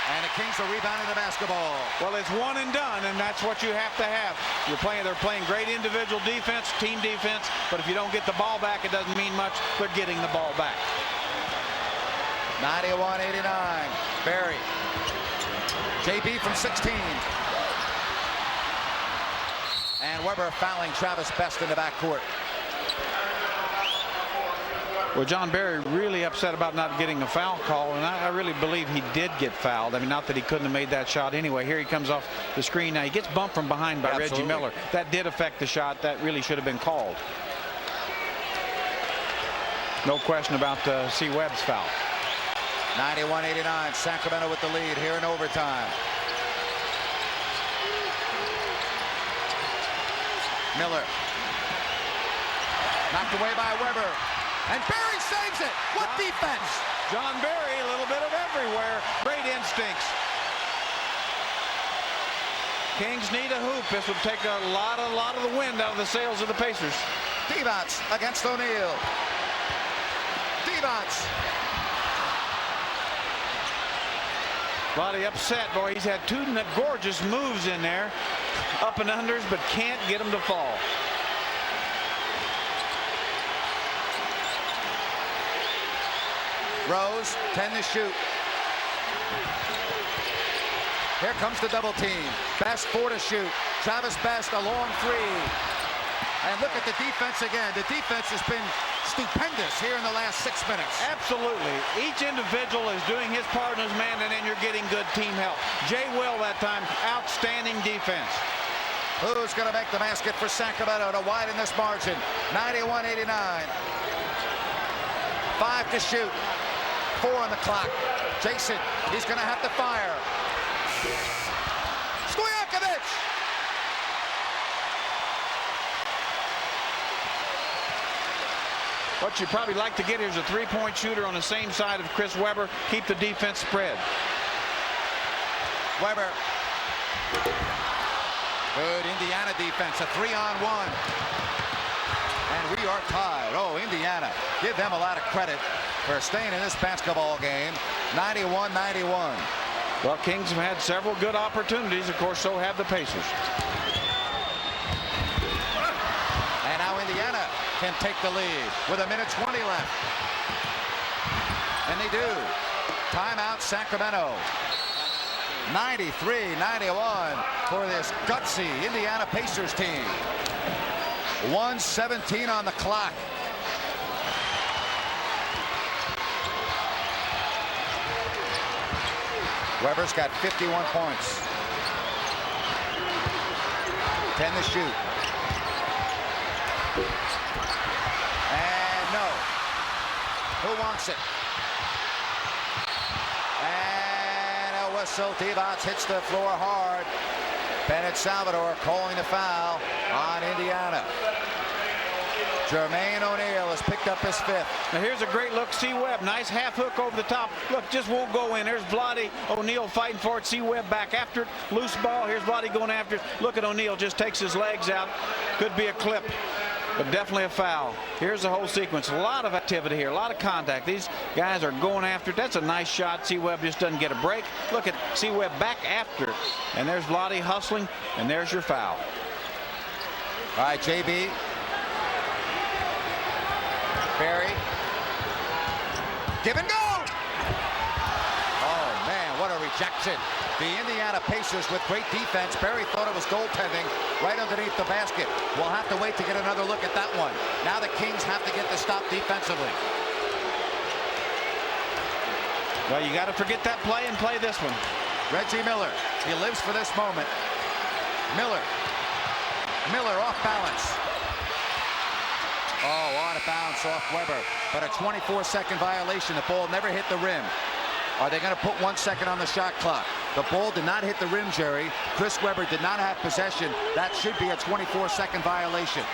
And the Kings are rebounding the basketball. Well, it's one and done, and that's what you have to have. They're playing great individual defense, team defense, but if you don't get the ball back, it doesn't mean much. They're getting the ball back. 91-89. Barry. JB from 16. And Webber fouling Travis Best in the backcourt. Well, John Barry really upset about not getting a foul call, and I really believe he did get fouled. I mean, not that he couldn't have made that shot anyway. Here he comes off the screen. Now, he gets bumped from behind by Reggie Miller. That did affect the shot. That really should have been called. No question about C. Webb's foul. 91-89. Sacramento with the lead here in overtime. Miller. Knocked away by Webber. And Barry saves it. What defense? John Barry, a little bit of everywhere. Great instincts. Kings need a hoop. This would take a lot of the wind out of the sails of the Pacers. Divac against O'Neal. Divac. Vlade upset. Boy, he's had 2 gorgeous moves in there. Up and unders, but can't get them to fall. Rose, 10 to shoot. Here comes the double team. Best 4 to shoot. Travis Best a long 3. And look at the defense again. The defense has been stupendous here in the last 6 minutes. Absolutely. Each individual is doing his part in his man, and then you're getting good team help. Jay Will that time, outstanding defense. Who's going to make the basket for Sacramento to widen this margin? 91-89. 5 to shoot. 4 on the clock. Jason, he's going to have to fire. Stojakovic! What you'd probably like to get here is a three-point shooter on the same side of Chris Webber. Keep the defense spread. Webber. Good Indiana defense, a 3-on-1. And we are tied. Oh, Indiana, give them a lot of credit for staying in this basketball game. 91-91. Well, Kings have had several good opportunities. Of course, so have the Pacers. And now Indiana can take the lead with 1:20 left. And they do. Timeout, Sacramento. 93-91 for this gutsy Indiana Pacers team. 1:17 on the clock. Webber's got 51 points. 10 to shoot. And no. Who wants it? And a whistle. Divac hits the floor hard. Bennett Salvador calling the foul on Indiana. Jermaine O'Neal has picked up his 5th. Now here's a great look. C. Webb, nice half hook over the top. Look, just won't go in. There's Vlade. O'Neal fighting for it. C. Webb back after it. Loose ball. Here's Vlade going after it. Look at O'Neal, just takes his legs out. Could be a clip, but definitely a foul. Here's the whole sequence. A lot of activity here, a lot of contact. These guys are going after it. That's a nice shot. C. Webb just doesn't get a break. Look at C. Webb back after it. And there's Vlade hustling, and there's your foul. All right, JB. Barry. Give and go. Oh, man, what a rejection. The Indiana Pacers with great defense. Barry thought it was goaltending right underneath the basket. We'll have to wait to get another look at that one. Now the Kings have to get the stop defensively. Well, you got to forget that play and play this one. Reggie Miller, he lives for this moment. Miller off balance. Oh, out of bounds off Webber, but a 24-second violation. The ball never hit the rim. Are they going to put 1 second on the shot clock? The ball did not hit the rim, Jerry. Chris Webber did not have possession. That should be a 24-second violation.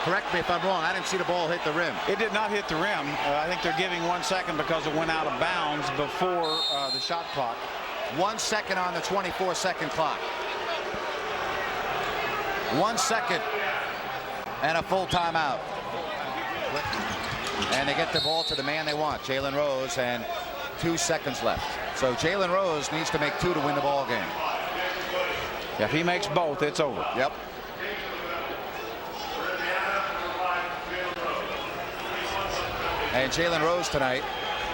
Correct me if I'm wrong. I didn't see the ball hit the rim. It did not hit the rim. I think they're giving 1 second because it went out of bounds before the shot clock. 1 second on the 24-second clock. 1 second. And a full timeout. And they get the ball to the man they want, Jalen Rose, and 2 seconds left. So Jalen Rose needs to make 2 to win the ball game. If he makes both, it's over. Yep. And Jalen Rose tonight,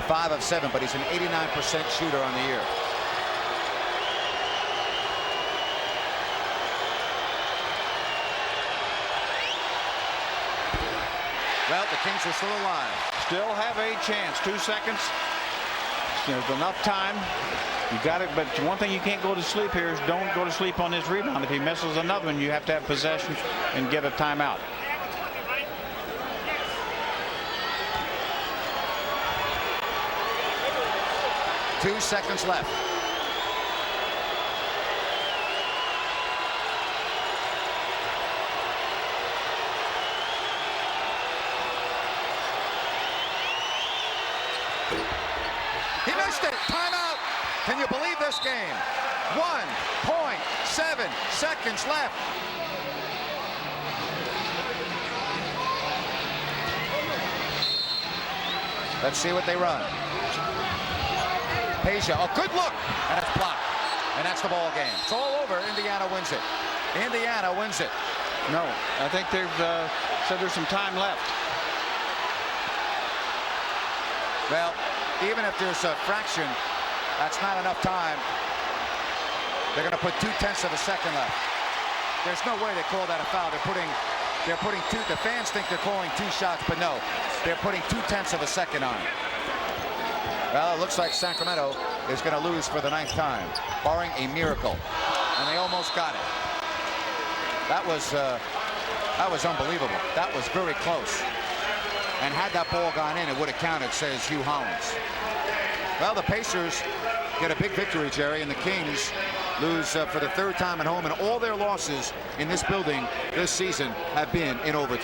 5 of 7, but he's an 89% shooter on the year. Well, the Kings are still alive. Still have a chance. 2 seconds. There's enough time. You got it, but one thing you can't go to sleep here is don't go to sleep on this rebound. If he misses another one, you have to have possession and get a timeout. Two seconds left. He missed it. Timeout. Can you believe this game? 1.7 seconds left. Let's see what they run. Peja, a good look, and it's blocked. And that's the ball game. It's all over. Indiana wins it. Indiana wins it. No, I think they've said there's some time left. Well, even if there's a fraction That's not enough time. They're going to put 2/10 of a second left. There's no way they call that a foul. They're putting two. The fans think they're calling 2 shots, but no, they're putting 2/10 of a second on. Well, it looks like Sacramento is going to lose for the 9th time, barring a miracle, and they almost got it. That was unbelievable. That was very close. And had that ball gone in, it would have counted, says Hugh Hollins. Well, the Pacers get a big victory, Jerry, and the Kings lose for the 3rd time at home, and all their losses in this building this season have been in overtime.